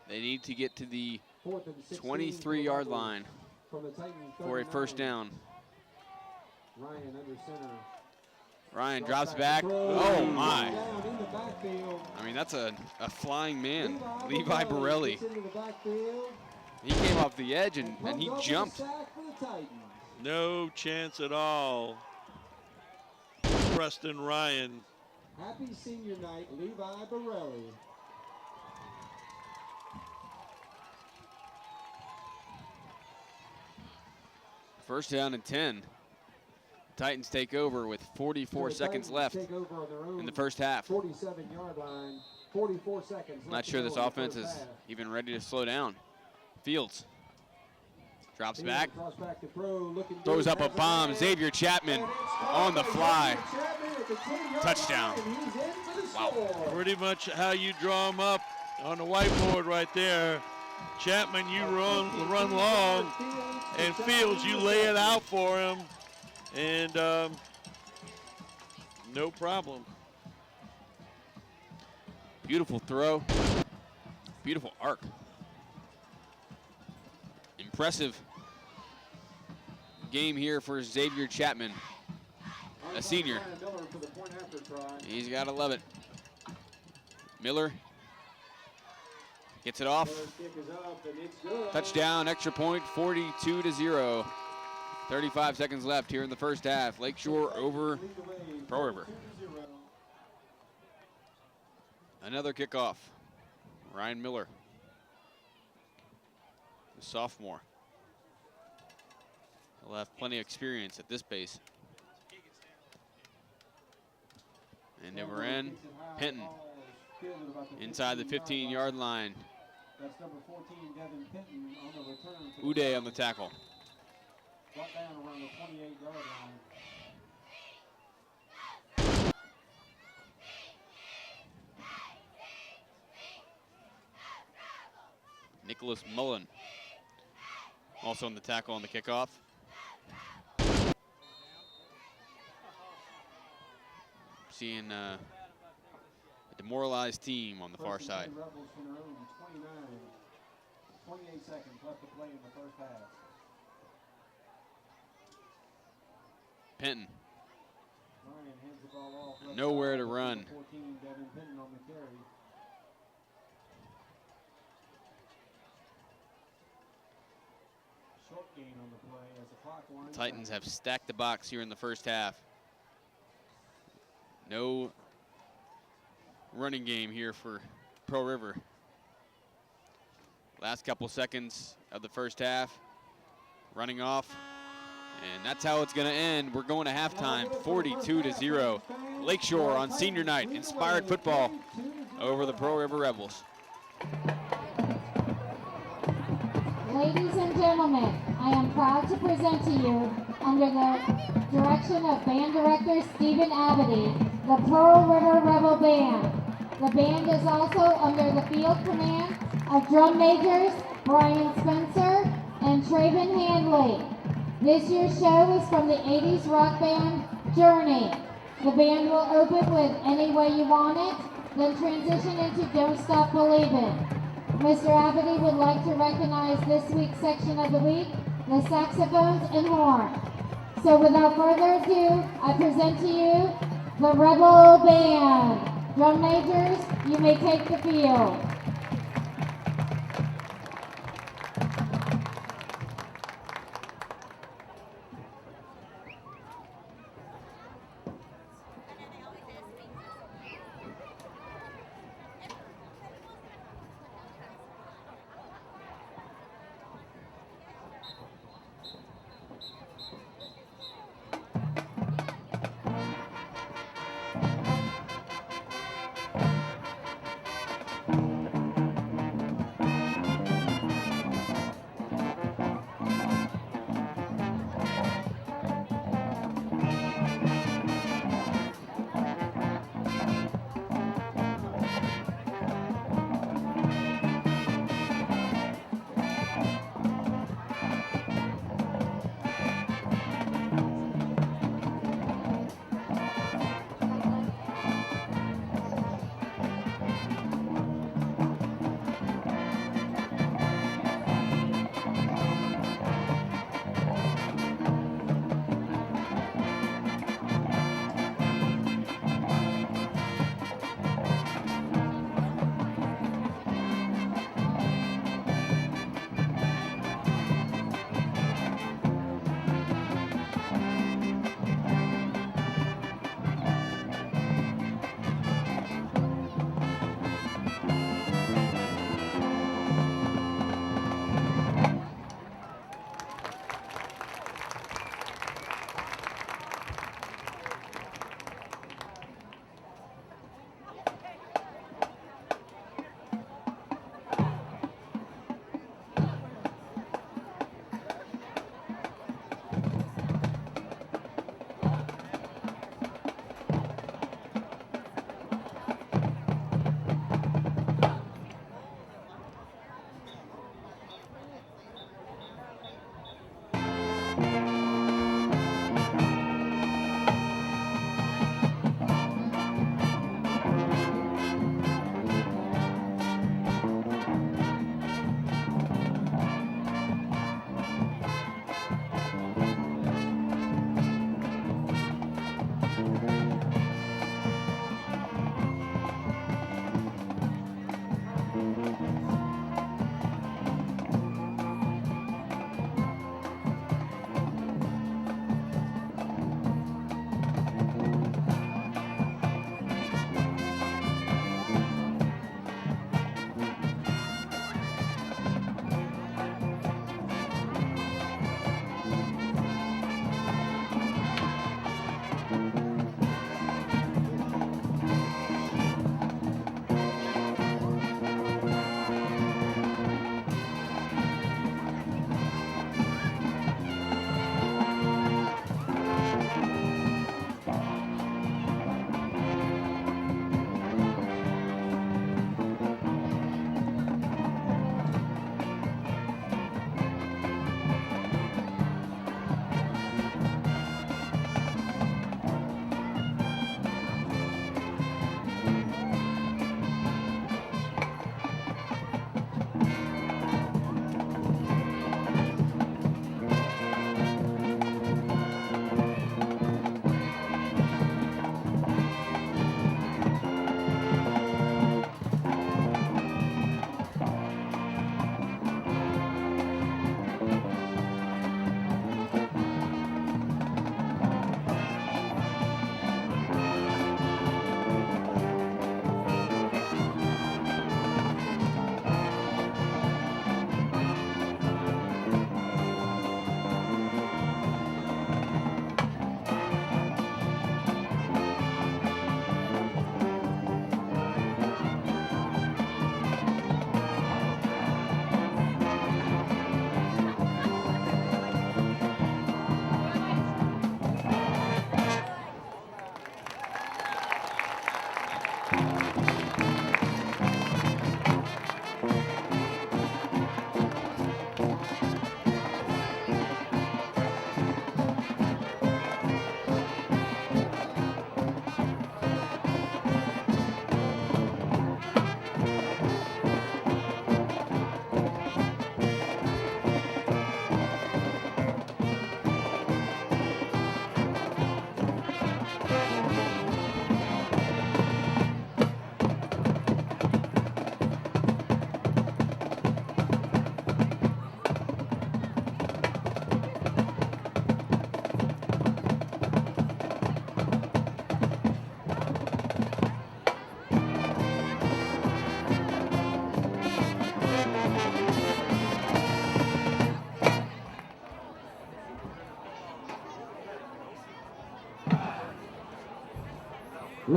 They need to get to the 23-yard line for a first down. Ryan under center. Ryan drops back. Oh, my. I mean, that's a flying man. Levi Borelli. He came off the edge, and he jumped. No chance at all. Preston Ryan. Happy senior night, Levi Borelli. First down and 10. Titans take over with 44 seconds left in the first half. 47-yard line, 44 seconds. Not sure this offense is even ready to slow down. Fields drops back, throws up a bomb. Xavier Chapman on the fly. Touchdown. Wow. Pretty much how you draw him up on the whiteboard right there. Chapman, you run long, and Fields, you lay it out for him, and no problem. Beautiful throw, beautiful arc. Impressive game here for Xavier Chapman, a senior. He's got to love it. Miller gets it off. Touchdown, extra point, 42-0. 35 seconds left here in the first half. Lakeshore over Pearl River. Another kickoff. Ryan Miller, the sophomore. He'll have plenty of experience at this pace. And then we're in. Penton inside the 15-yard line. That's number 14, Devin Penton, on the return. Uday on the tackle. Brought down around the 28-yard line. Nicholas Mullen also on the tackle on the kickoff. Seeing a demoralized team on the far side. 28 seconds left to play in the first half. Penton. Ryan hands the ball off. Nowhere to run. 14, Devin Penton on the carry. Titans have stacked the box here in the first half. No running game here for Pearl River. Last couple seconds of the first half, running off, and that's how it's going to end. We're going to halftime, 42-0. Lakeshore on senior night, inspired football over the Pearl River Rebels. Ladies and gentlemen, I am proud to present to you, under the direction of band director Stephen Abity, the Pearl River Rebel Band. The band is also under the field command of drum majors Brian Spencer and Traven Handley. This year's show is from the 80s rock band Journey. The band will open with Any Way You Want It, then transition into Don't Stop Believin'. Mr. Abity would like to recognize this week's section of the week, the saxophones and horn. So without further ado, I present to you the Rebel Band. Drum majors, you may take the field.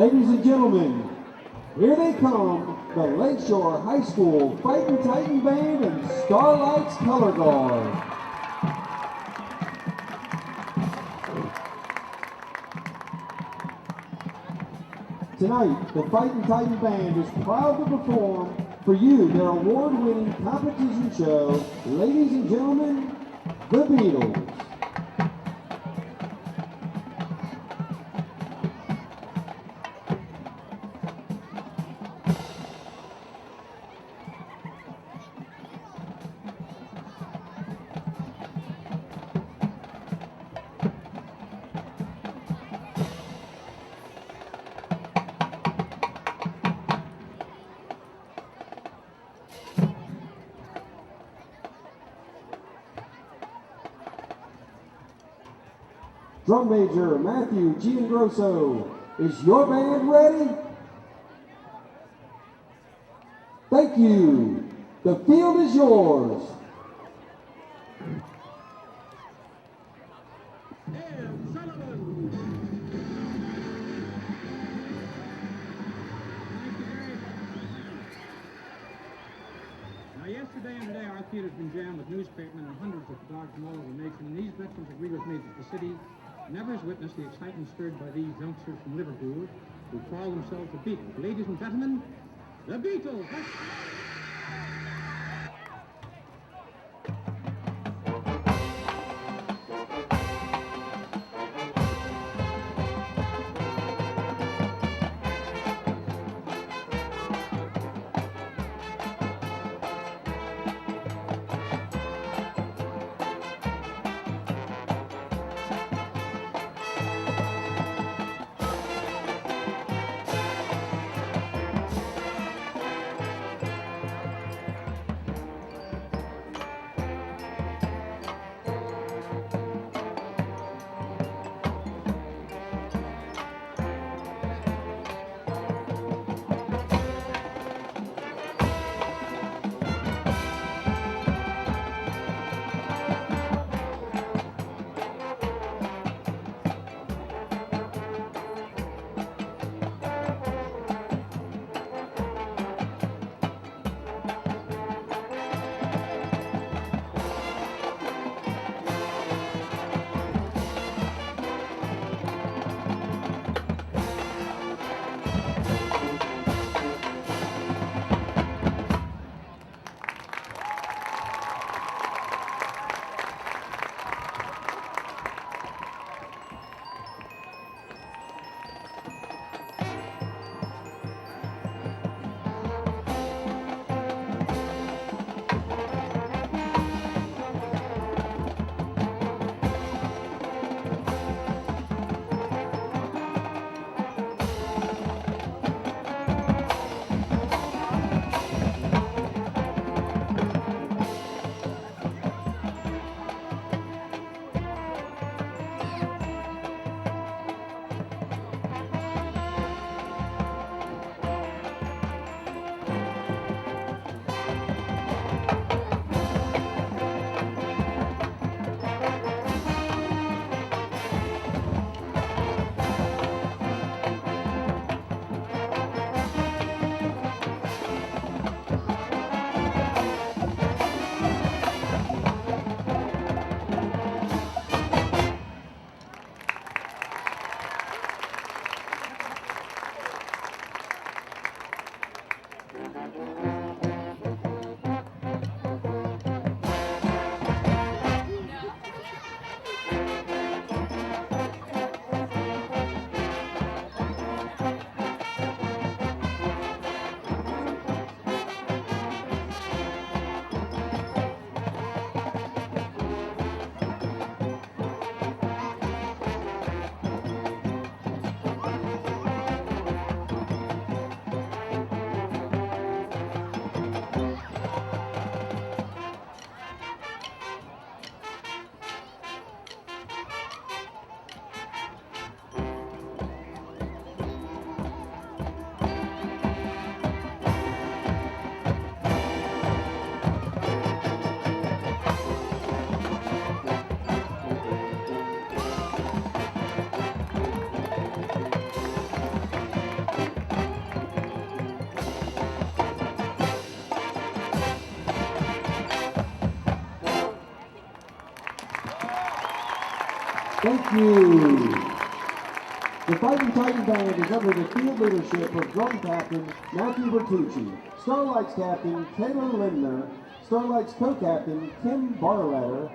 Ladies and gentlemen, here they come, the Lakeshore High School Fightin' Titan Band and Starlight's Color Guard. Tonight, the Fightin' Titan Band is proud to perform for you their award-winning competition show, ladies and gentlemen, the Beatles. Drum Major Matthew Giangrosso, is your band ready? Thank you. The field is yours. Yesterday and today, our theater's been jammed with newspapermen and hundreds of photographers from all over the nation. And these veterans agree with me that the city never has witnessed the excitement stirred by these youngsters from Liverpool who call themselves the Beatles. Ladies and gentlemen, the Beatles! Thank you. The Fighting Titan Band is under the field leadership of Drum Captain Matthew Bertucci, Starlight's Captain Taylor Lindner, Starlight's Co-Captain Kim Barletter,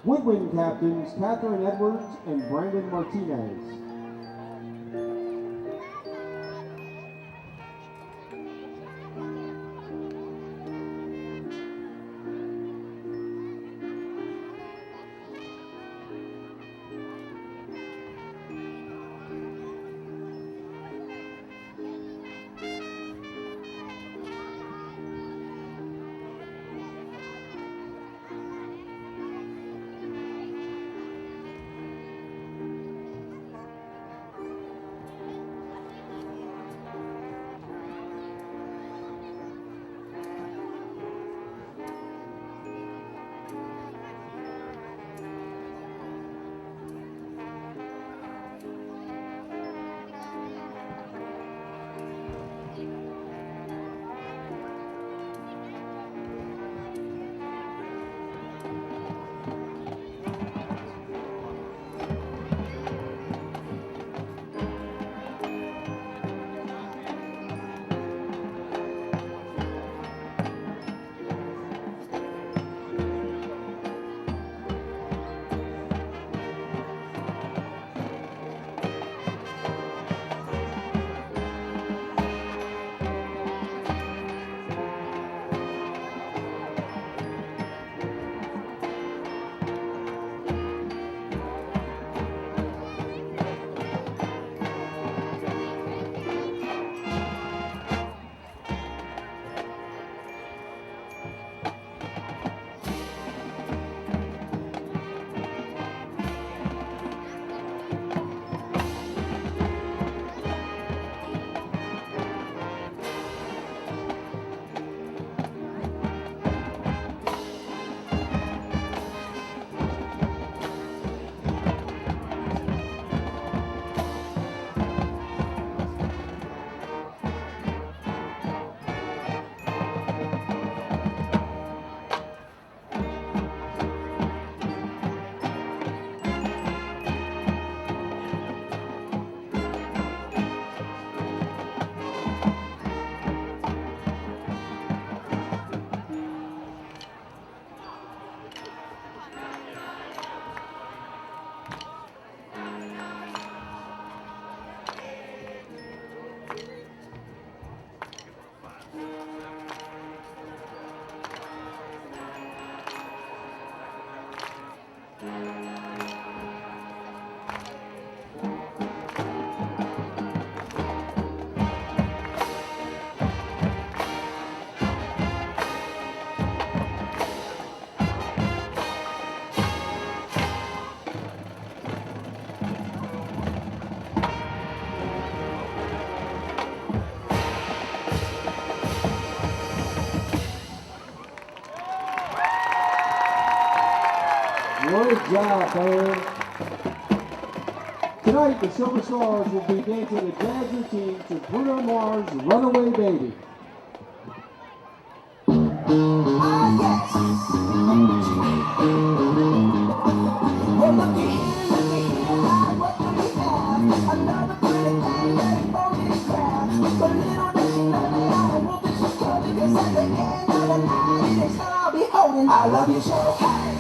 Woodwind Captains Catherine Edwards and Brandon Martinez. Good job, man. Tonight, the Silver Stars will be dancing a jazz routine to Bruno Mars' Runaway Baby. I love you so.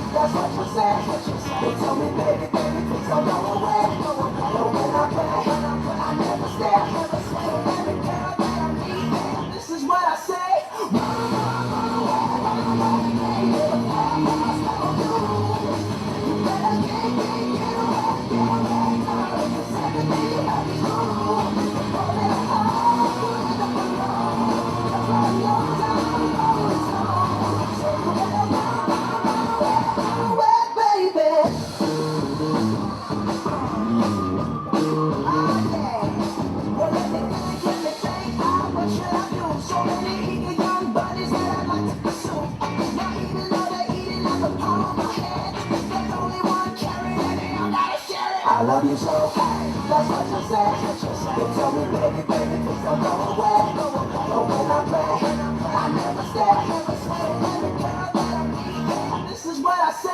That's what you said. They told me, baby, please don't go away. But when I play, I never stay. So baby girl that I need, this is what I say. Run away, baby. You better get away. You said to me you had me wrong. All that I have, that's why I'm yours. I love you so, that's what you said. You told me, baby, please don't go away. But when I play, I never stay. So baby girl that I need, this is what I say.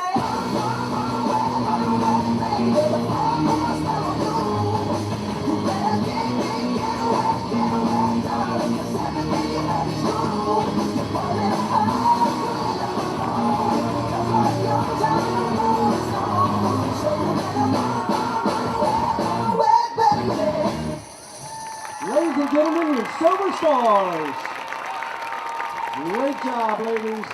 Stars. Great job, ladies.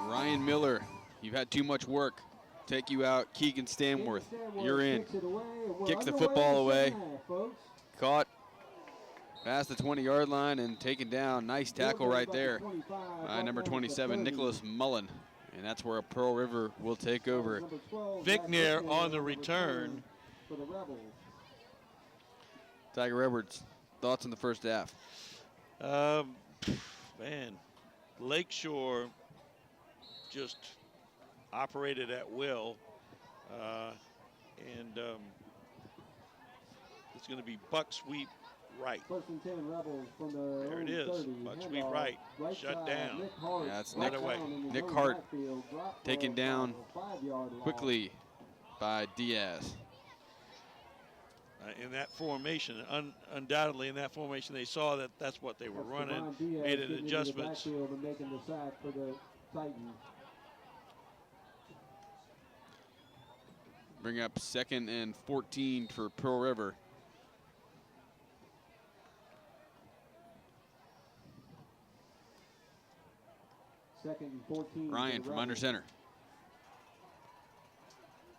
Ryan Miller, you've had too much work. Take you out. Keegan Stanworth, you're in. Kicks the football away. Caught past the 20-yard line and taken down. Nice tackle right there by number 27, Nicholas Mullen. And that's where Pearl River will take over. Vickner on the return. Tiger Edwards, thoughts on the first half? Man, Lakeshore just operated at will. It's going to be buck sweep right. First and 10 Rebels from the There it is. 30. Buck sweep right. Shut down. Yeah, that's Right away. Nick Hart taken down quickly by Diaz. In that formation, undoubtedly in that formation, they saw that that's what they were running, made an adjustments. Making the sack for the Titans. Bring up 2nd and 14 for Pearl River. Second and 14. Ryan from under center.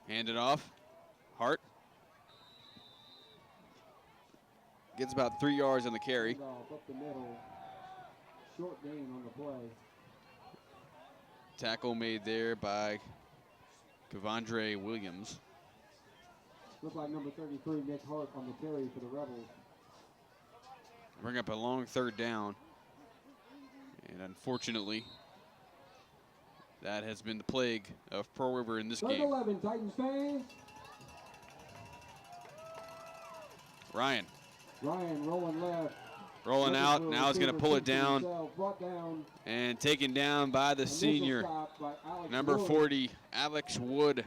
Hand it off. Hart. Gets about 3 yards on the carry. Up the middle. Short gain on the play. Tackle made there by Kavondre Williams. Looks like number 33, Nick Hart, on the carry for the Rebels. Bring up a long 3rd down. And unfortunately, that has been the plague of Pearl River in this game. 11, Titans fans. Ryan rolling left. rolling out. Now he's going to pull it down. And taken down by the senior, number 40, Alex Wood,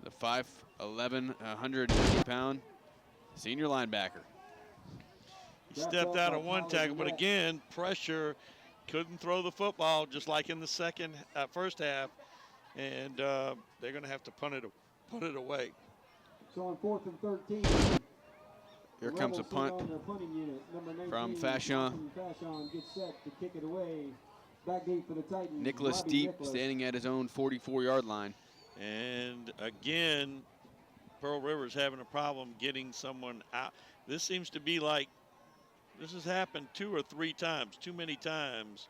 the 5'11", 190-pound senior linebacker. He stepped out of one tackle, but again, pressure, couldn't throw the football just like in the first half, and they're going to have to punt it away. So on 4th and 13. Here comes a punt from Fashion. Fashion gets set to kick it away. Back deep for the Titans. Nicholas Deep standing at his own 44-yard line. And again, Pearl River's having a problem getting someone out. This seems to be like, this has happened 2 or 3 times, too many times,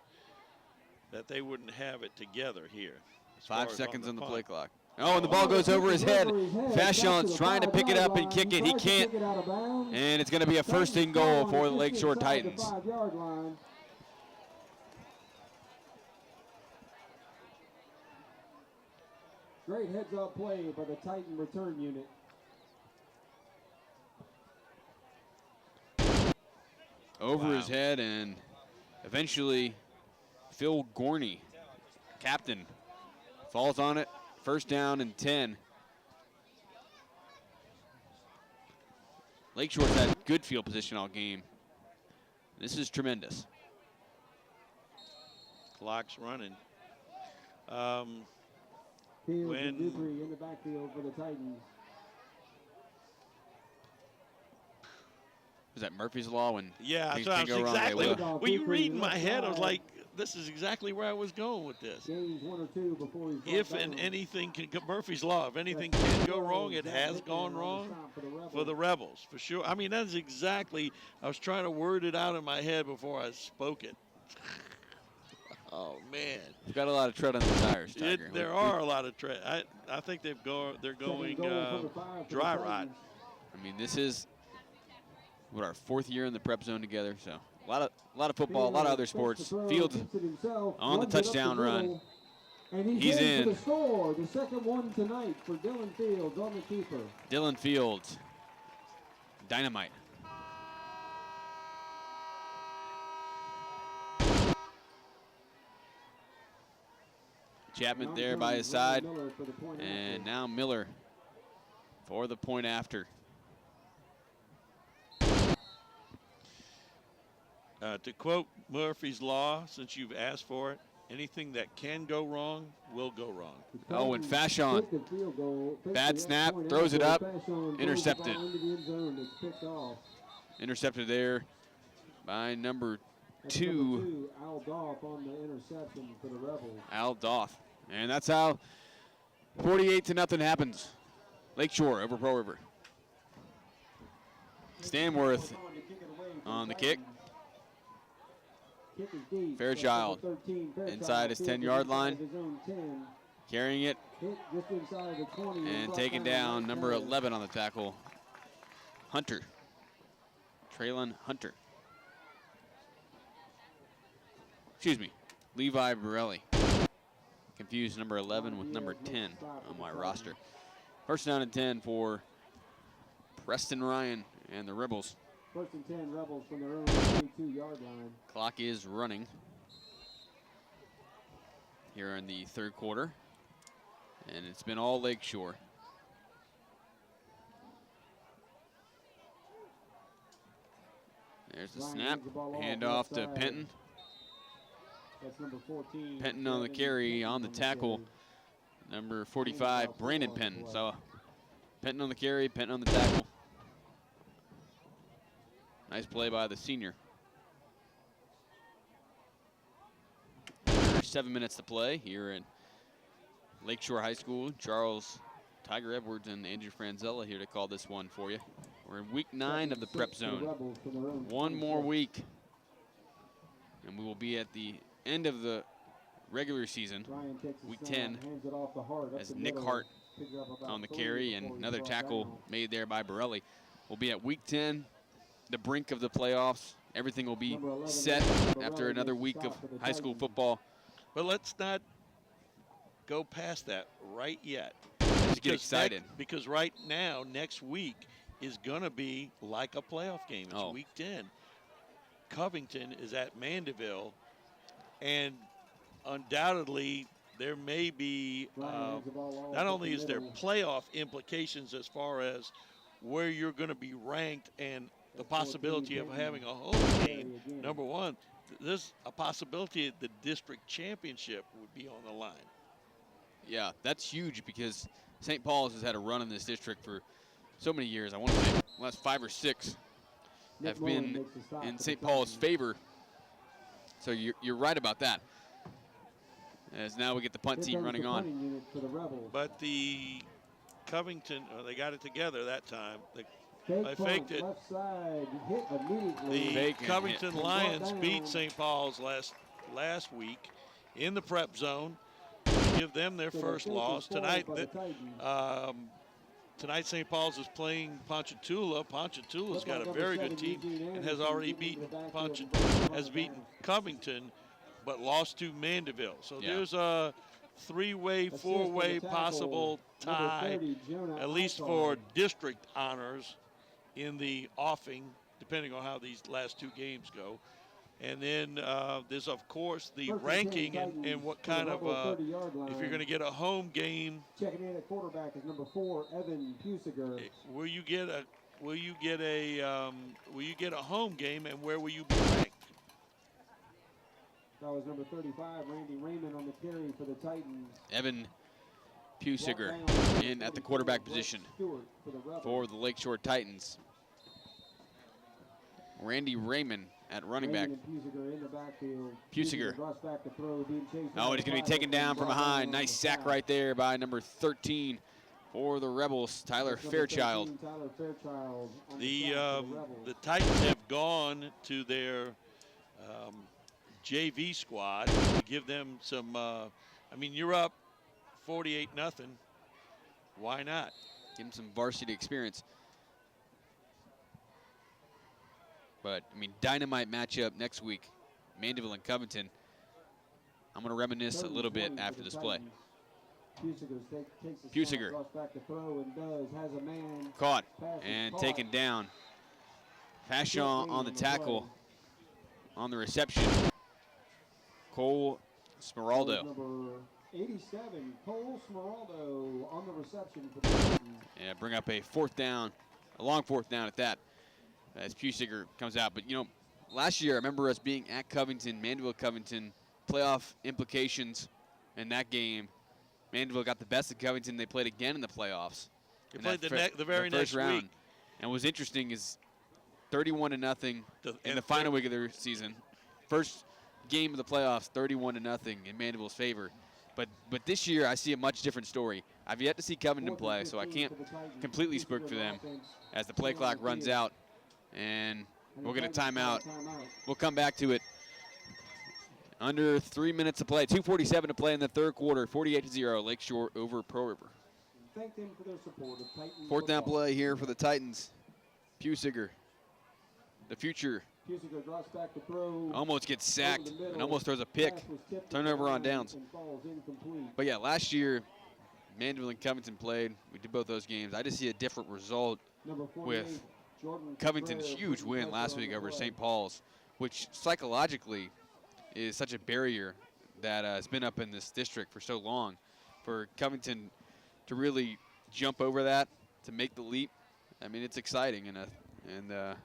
that they wouldn't have it together here. 5 seconds on the play clock. Oh, and the ball goes over his head. Fashion's trying to pick it up and kick it. He can't. And it's going to be a 1st and goal for the Lakeshore Titans. Great heads-up play by the Titan return unit. Over his head, and eventually Phil Gorney, captain, falls on it. 1st down and 10. Lakeshore's had good field position all game. This is tremendous. Clock's running. Fields and Dupree in the backfield for the Titans. Was that Murphy's Law when yeah, things so can go exactly. wrong? When you read in my head, I was like, this is exactly where I was going with this. Gains 1 or 2 before he's if and anything can go, Murphy's Law, if anything can go wrong, it has gone wrong for the Rebels, for sure. I mean, that's exactly, I was trying to word it out in my head before I spoke it. Oh, man. We've got a lot of tread on the tires, Tiger. There are a lot of tread. I think they're going dry rot. I mean, this is what, our 4th year in the prep zone together, so a lot of football, a lot of other sports. Fields on the touchdown run. And he's in. To the score, the 2nd one tonight for Dylan Fields on the keeper. Dylan Fields, dynamite. Chapman there by his side, and now Miller for the point after. To quote Murphy's Law, since you've asked for it, anything that can go wrong will go wrong. Oh, and Fashon. Bad snap, throws it up, intercepted. Intercepted there by number 2, Al Doff on the interception for the Rebels. Al Doff. And that's how 48-0 happens. Lakeshore over Pearl River. Stanworth on the kick. Fairchild inside his 10-yard line, carrying it and taking down number 11 on the tackle, Hunter. Traylon Hunter. Excuse me, Levi Borelli. Confused number 11 with number 10 on my roster. First down and 10 for Preston Ryan and the Rebels. First and 10 Rebels from their own 22-yard line. Clock is running here in the third quarter, and it's been all Lakeshore. There's the snap, handoff to Penton. That's number 14. Penton on the carry, on the tackle, number 45, Brandon Penton. So Penton on the carry, Penton on the tackle. Nice play by the senior. Under 7 minutes to play here in Lakeshore High School. Charles Tiger Edwards and Andrew Franzella here to call this one for you. We're in week 9 of the Prep Zone. One more week, and we will be at the end of the regular season, week 10, as Nick Hart on the carry, and another tackle made there by Borelli. We'll be at week 10, the brink of the playoffs. Everything will be set after another week of high school football. But let's not go past that right yet. Let's get excited. Because right now, next week is going to be like a playoff game. It's week 10. Covington is at Mandeville, and undoubtedly there may be, not only is there playoff implications as far as where you're going to be ranked and the possibility of having a home game, number one, there's a possibility that the district championship would be on the line. Yeah, that's huge because St. Paul's has had a run in this district for so many years. I want to say the last 5 or 6 have been in St. Paul's favor. So you're right about that. As now we get the punt team running on. But the Covington, they got it together that time. I faked it. The Covington Lions beat St. Paul's last week in the Prep Zone to give them their first loss. Tonight, St. Paul's is playing Ponchatoula. Ponchatoula's got a very good team and has already beaten Covington, but lost to Mandeville. So there's a 3-way, 4-way possible tie, at least for district honors in the offing, depending on how these last 2 games go. And then there's, of course, the ranking and what kind of, if you're going to get a home game. Checking in at quarterback is number 4, Evan Pusiger. Will you get a home game, and where will you be ranked? That was number 35, Randy Raymond on the carry for the Titans. Evan Pusiger in at the quarterback position for the Lakeshore Titans. Randy Raymond at running back. Pusiger. Oh, he's going to be taken down from behind. Nice sack right there by number 13 for the Rebels, Tyler Fairchild. The Titans have gone to their JV squad to give them some, I mean, you're up 48-0. Why not? Give them some varsity experience. But, I mean, dynamite matchup next week, Mandeville and Covington. I'm going to reminisce a little bit after this play. Pusiger caught and taken down. Fashon on the tackle. On the reception, Cole Smeraldo. Number 87, Cole Smeraldo on the reception for the Titans. Yeah, bring up a 4th down, a long 4th down at that, as Pusiger comes out. But, you know, last year I remember us being at Covington, Mandeville Covington, playoff implications in that game. Mandeville got the best of Covington. They played again in the playoffs. They played the very next round. week. And what's interesting is 31-0 in the final week of their season. First game of the playoffs, 31-0 in Mandeville's favor. But this year, I see a much different story. I've yet to see Covington play, so I can't completely speak for them as the play clock runs out. And we'll get a timeout. We'll come back to it. Under 3 minutes to play. 2:47 to play in the third quarter. 48-0, Lakeshore over Pearl River. Thank them for their support of Titans. Fourth down play here for the Titans. Pusiger, the future, Pusiger drops back to throw. almost gets sacked and almost throws a pick. Turnover on downs. But yeah, last year, Mandeville and Covington played. We did both those games. I just see a different result with Covington's huge win last week over St. Paul's, which psychologically is such a barrier that has been up in this district for so long. For Covington to really jump over that, to make the leap, I mean, it's exciting. And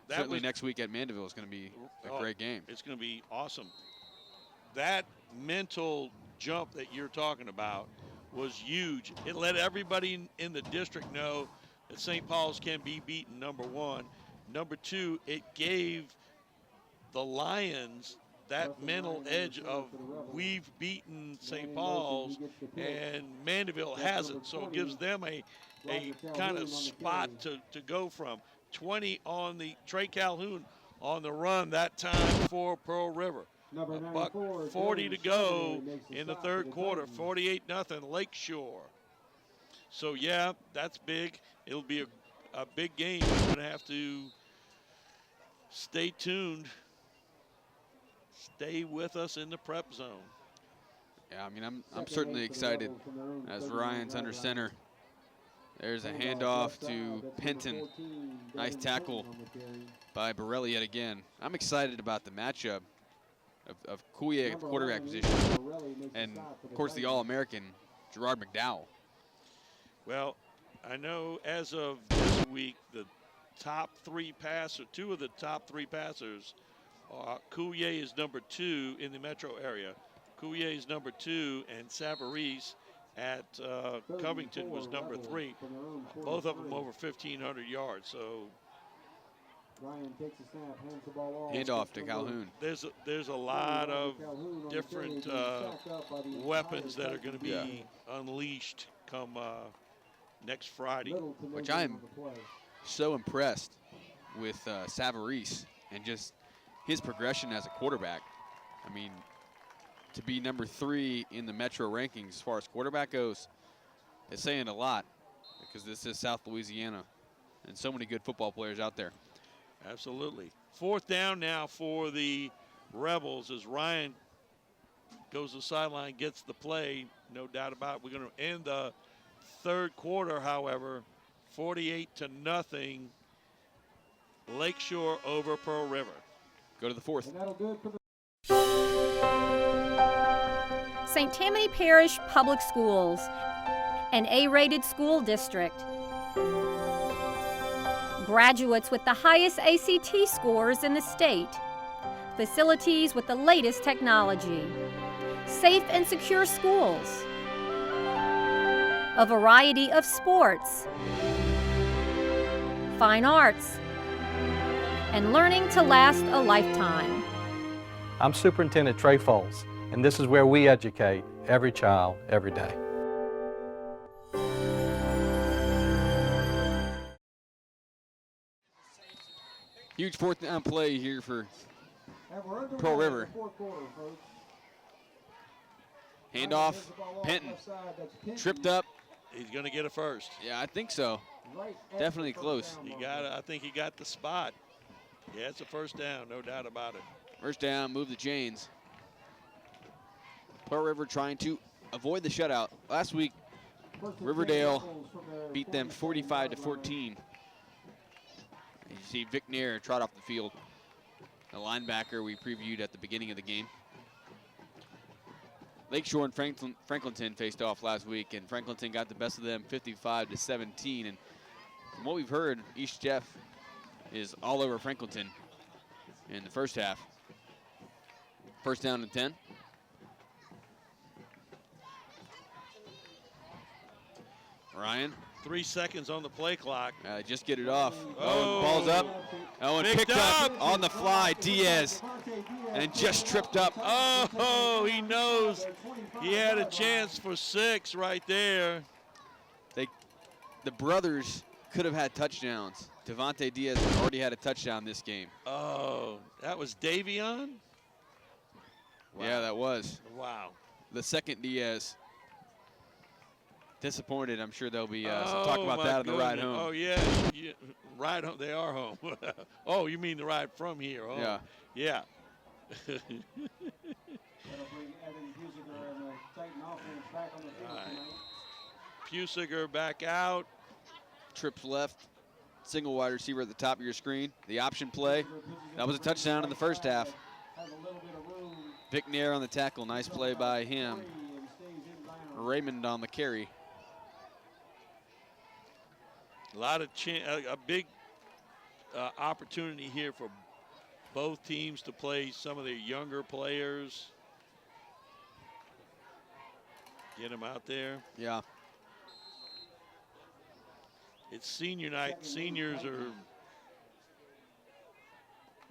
certainly next week at Mandeville is going to be a great game. It's going to be awesome. That mental jump that you're talking about was huge. It let everybody in the district know that St. Paul's can be beaten, number one. Number two, it gave the Lions that mental edge of we've beaten St. Paul's and Mandeville hasn't. So it gives them a kind of spot to go from. 20 on the Trey Calhoun on the run that time for Pearl River. Buck 40 to go in the third quarter, 48-0 Lakeshore. So yeah, that's big. It'll be a big game. We're gonna have to stay tuned. Stay with us in the prep zone. Yeah, I mean, I'm certainly excited as Ryan's under center. There's a handoff to Penton. Nice tackle by Borelli yet again. I'm excited about the matchup of Coulier at quarterback position and, of course, the All-American Gerard McDowell. Well, I know as of this week, the top three passers, two of the top three passers, Coulier is number 2 in the metro area. Coulier is number 2, and Savarese at Covington was number 3. Both of them over 1,500 yards. So Ryan takes a snap, hands the ball off. Handoff to Calhoun. There's a lot of different weapons that are going to be unleashed come next Friday. Which I am so impressed with Savarese and just his progression as a quarterback. I mean, to be number 3 in the metro rankings as far as quarterback goes, it's saying a lot because this is South Louisiana and so many good football players out there. Absolutely. Fourth down now for the Rebels as Ryan goes to the sideline, gets the play, no doubt about it. We're going to end the third quarter, however, 48-0, Lakeshore over Pearl River. Go to the fourth. St. Tammany Parish Public Schools, an A-rated school district. Graduates with the highest ACT scores in the state. Facilities with the latest technology. Safe and secure schools. A variety of sports. Fine arts. And learning to last a lifetime. I'm Superintendent Trey Foles, and this is where we educate every child, every day. Huge fourth down play here for Pearl River. Handoff, Penton, tripped up. He's going to get a first. Yeah, I think so. Definitely close. I think he got the spot. Yeah, it's a first down, no doubt about it. First down, move the chains. Pearl River trying to avoid the shutout. Last week, Riverdale beat them 45-14. You see Vic Nair trot off the field, the linebacker we previewed at the beginning of the game. Lakeshore and Franklinton faced off last week, and Franklinton got the best of them 55-17. And from what we've heard, East Jeff is all over Franklinton in the first half. First down and 10. Ryan. 3 seconds on the play clock. Just get it off. Oh. Ball's up. Owen picked up on the fly. Diaz. And just tripped up. Oh, he knows he had a chance for 6 right there. The brothers could have had touchdowns. Devontae Diaz already had a touchdown this game. Oh, that was Davion? Wow. Yeah, that was. Wow. The second Diaz. Disappointed. I'm sure there'll be some talk about that on the ride home. Oh, yeah. Ride home. They are home. Oh, you mean the ride from here? Oh, yeah. Yeah. That'll bring Evan Busiger and the Titan offense back on the field tonight. Pusiger back out. Trips left. Single wide receiver at the top of your screen. The option play. That was a touchdown in the first half. Vic Nair on the tackle. Nice play by him. Raymond on the carry. A lot of a big opportunity here for both teams to play some of their younger players. Get them out there. Yeah. It's senior night. Seniors are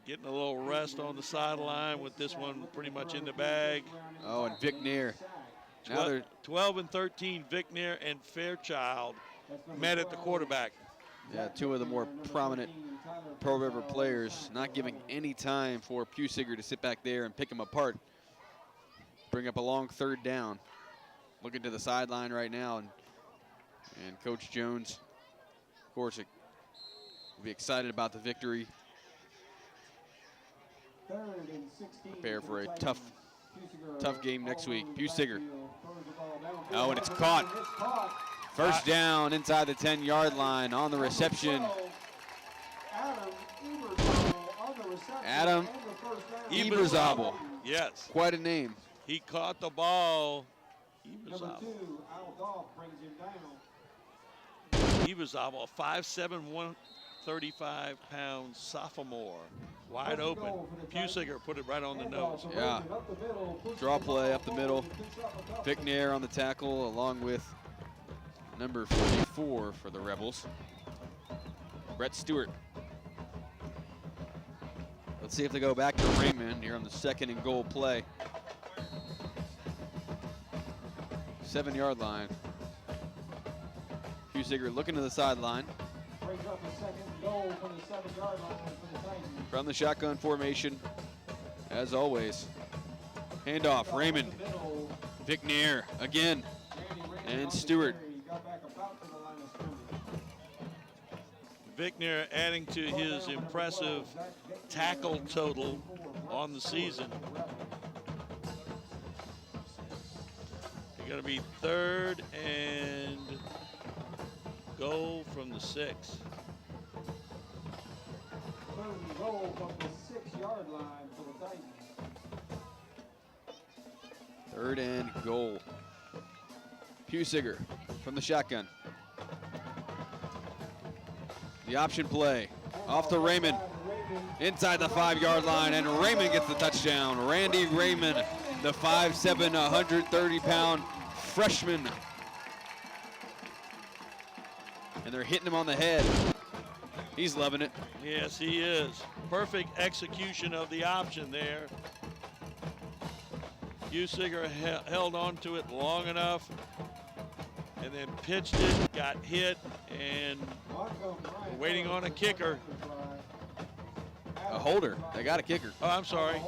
getting a little rest on the sideline with this one pretty much in the bag. Oh, and Vic Nair. 12 and 13, Vic Nair and Fairchild met at the quarterback. Yeah, two of the more prominent Pearl River players not giving any time for Pusiger to sit back there and pick him apart. Bring up a long third down. Looking to the sideline right now, and Coach Jones, of course, will be excited about the victory. Prepare for a tough game next week. Pusiger. Oh, and it's caught. First down inside the 10-yard line on the reception. Adam Eberzabel. Yes. Quite a name. He caught the ball. Eberzabel, 5'7", 135-pound sophomore. Wide open. Pusiger put it right on the nose. Yeah. Draw play up the middle. Vic Nair on the tackle along with number 44 for the Rebels, Brett Stewart. Let's see if they go back to Raymond here on the 2nd and goal play. 7-yard line. Pusiger looking to the sideline. From the shotgun formation, as always. Handoff, Raymond. Vic Nair again, and Stewart. Vic Nair adding to his impressive tackle total on the season. They're going to be 3rd and goal from the 6. 3rd and goal from the 6-yard line for the Titans. 3rd and goal. Pusiger from the shotgun. The option play off to Raymond inside the 5-yard line, and Raymond gets the touchdown. Randy Raymond, the 5'7", 130-pound freshman. And they're hitting him on the head. He's loving it. Yes, he is. Perfect execution of the option there. Pusiger held on to it long enough and then pitched it, got hit, and we're waiting on a kicker. A holder. They got a kicker. Oh, I'm sorry.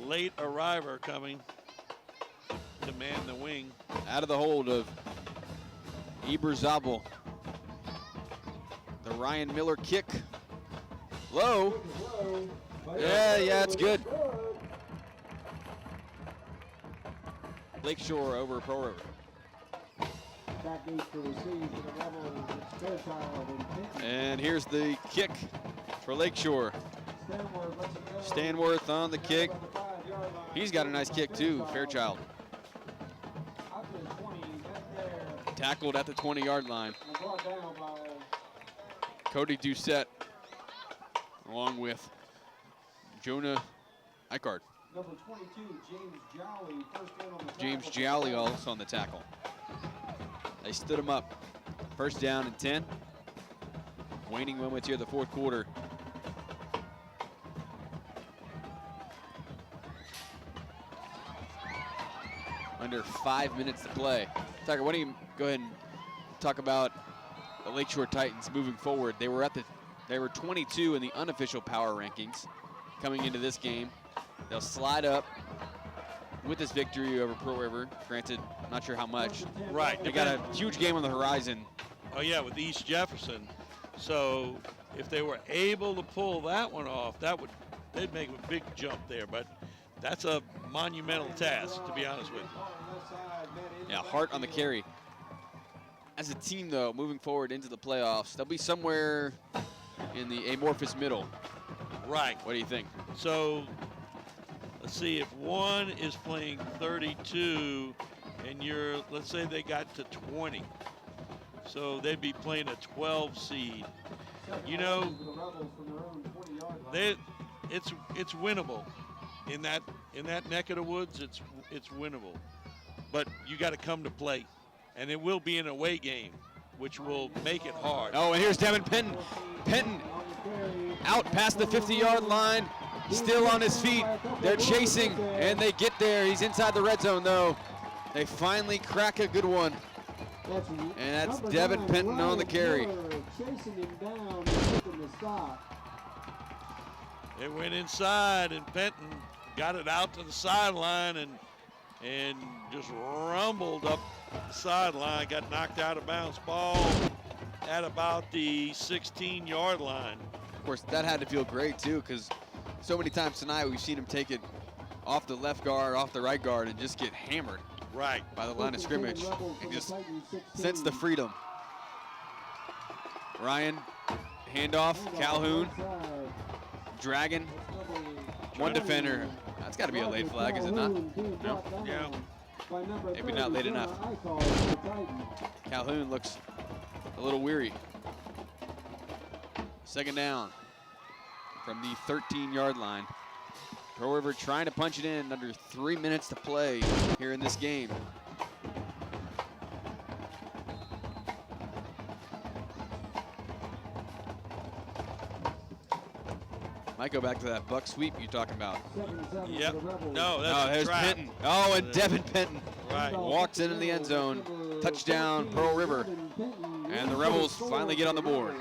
Late arriver coming to man the wing. Out of the hold of Eberzabel. The Ryan Miller kick. Low. Yeah, it's good. Lakeshore over Pearl River. And here's the kick for Lakeshore. Stanworth on the kick. He's got a nice kick too, Fairchild. Tackled at the 20-yard line. Cody Doucette along with Jonah Eichard. Number 22, James Jolly, first in on the James tackle. Jolly also on the tackle. They stood him up. First down and 10. Waning moments here, the fourth quarter. Under 5 minutes to play. Tiger, why don't you go ahead and talk about the Lakeshore Titans moving forward? They were 22 in the unofficial power rankings coming into this game. They'll slide up with this victory over Pearl River. Granted, not sure how much. Right. They got a huge game on the horizon. Oh yeah, with East Jefferson. So if they were able to pull that one off, they'd make a big jump there. But that's a monumental task, to be honest with you. Yeah, Hart on the carry. As a team, though, moving forward into the playoffs, they'll be somewhere in the amorphous middle. Right. What do you think? So let's see, if one is playing 32 and let's say they got to 20. So they'd be playing a 12 seed. You know, it's winnable. In that neck of the woods, it's winnable. But you got to come to play. And it will be an away game, which will make it hard. Oh, and here's Devin Penton. Penton out past the 50-yard line, still on his feet. They're chasing, and they get there. He's inside the red zone, though. They finally crack a good one. And that's Devin Penton on the carry. Chasing him down and making the stop. It went inside, and Penton got it out to the sideline and just rumbled up the sideline, got knocked out of bounds. Ball at about the 16-yard line. Of course, that had to feel great, too, because so many times tonight we've seen him take it off the left guard, off the right guard, and just get hammered. Right. By the line of scrimmage and just sense the freedom. Ryan, handoff, Calhoun, Dragon, one defender. That's got to be a late flag, is it not? No. Yeah. Maybe not late enough. Calhoun looks a little weary. Second down from the 13-yard line. Pearl River trying to punch it in under 3 minutes to play here in this game. Might go back to that buck sweep you're talking about. Yep. No, that's there's trap. Penton. Oh, and Devin Penton Right. walks into the end zone. Touchdown, Pearl River. And the Rebels finally get on the board.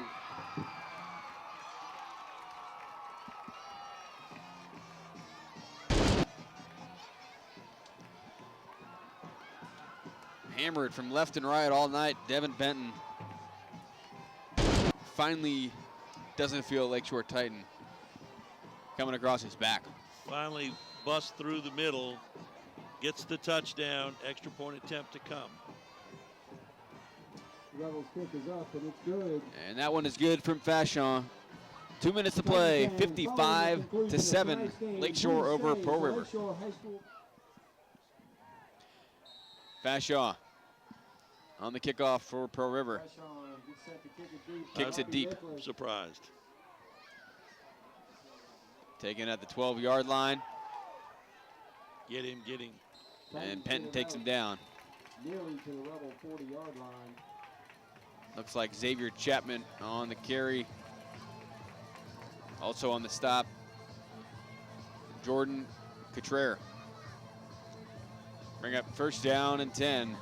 Hammered from left and right all night, Devin Penton finally doesn't feel Lakeshore Titan coming across his back. Finally busts through the middle, gets the touchdown, extra point attempt to come. Rebels kick is up and it's good. And that one is good from Fashaw. 2 minutes to play, 55-7, Lakeshore over Pearl River. Fashaw on the kickoff for Pearl River. Kicks it deep. Surprised. Taken at the 12-yard line. Get him. And Penton takes him down. Nearly to the Rebel 40-yard line. Looks like Xavier Chapman on the carry. Also on the stop, Jordan Cotrere. Bring up first down and 10.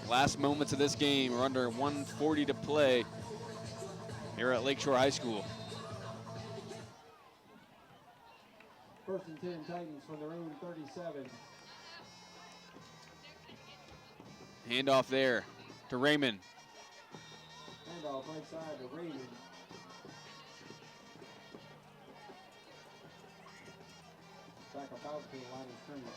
Last moments of this game. We're under 1:40 to play here at Lakeshore High School. First and 10 Titans from their own 37. Handoff there to Raymond. Handoff right side to Raymond. Back about to the line of scrimmage.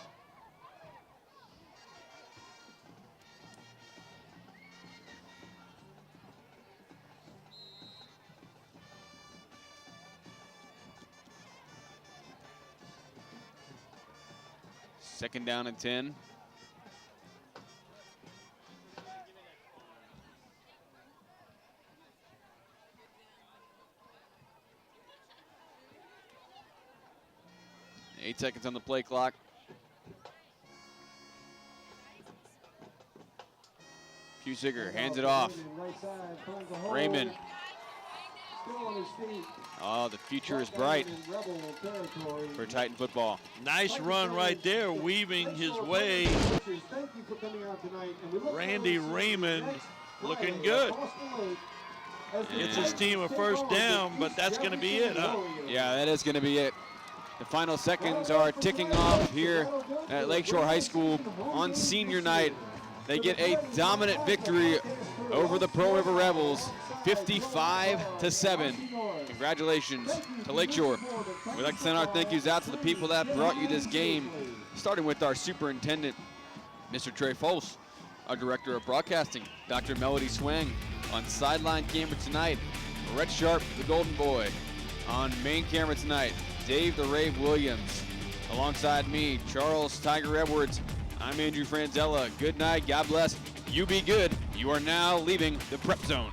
Second down and 10. 8 seconds on the play clock. Pusiger hands it off. Raymond. Oh, the future is bright for Titan football. Nice run right there, weaving his way. Randy Raymond looking good. Gets his team a first down, but that's going to be it, huh? Yeah, that is going to be it. The final seconds are ticking off here at Lakeshore High School on senior night. They get a dominant victory over the Pearl River Rebels, 55-7. Congratulations to Lakeshore. We'd like to send our thank yous out to the people that brought you this game, starting with our superintendent, Mr. Trey Fols, our director of broadcasting, Dr. Melody Swang, on sideline camera tonight, Rhett Sharp, the Golden Boy, on main camera tonight, Dave the Rave Williams, alongside me, Charles Tiger Edwards. I'm Andrew Franzella. Good night, God bless. You be good. You are now leaving the Prep Zone.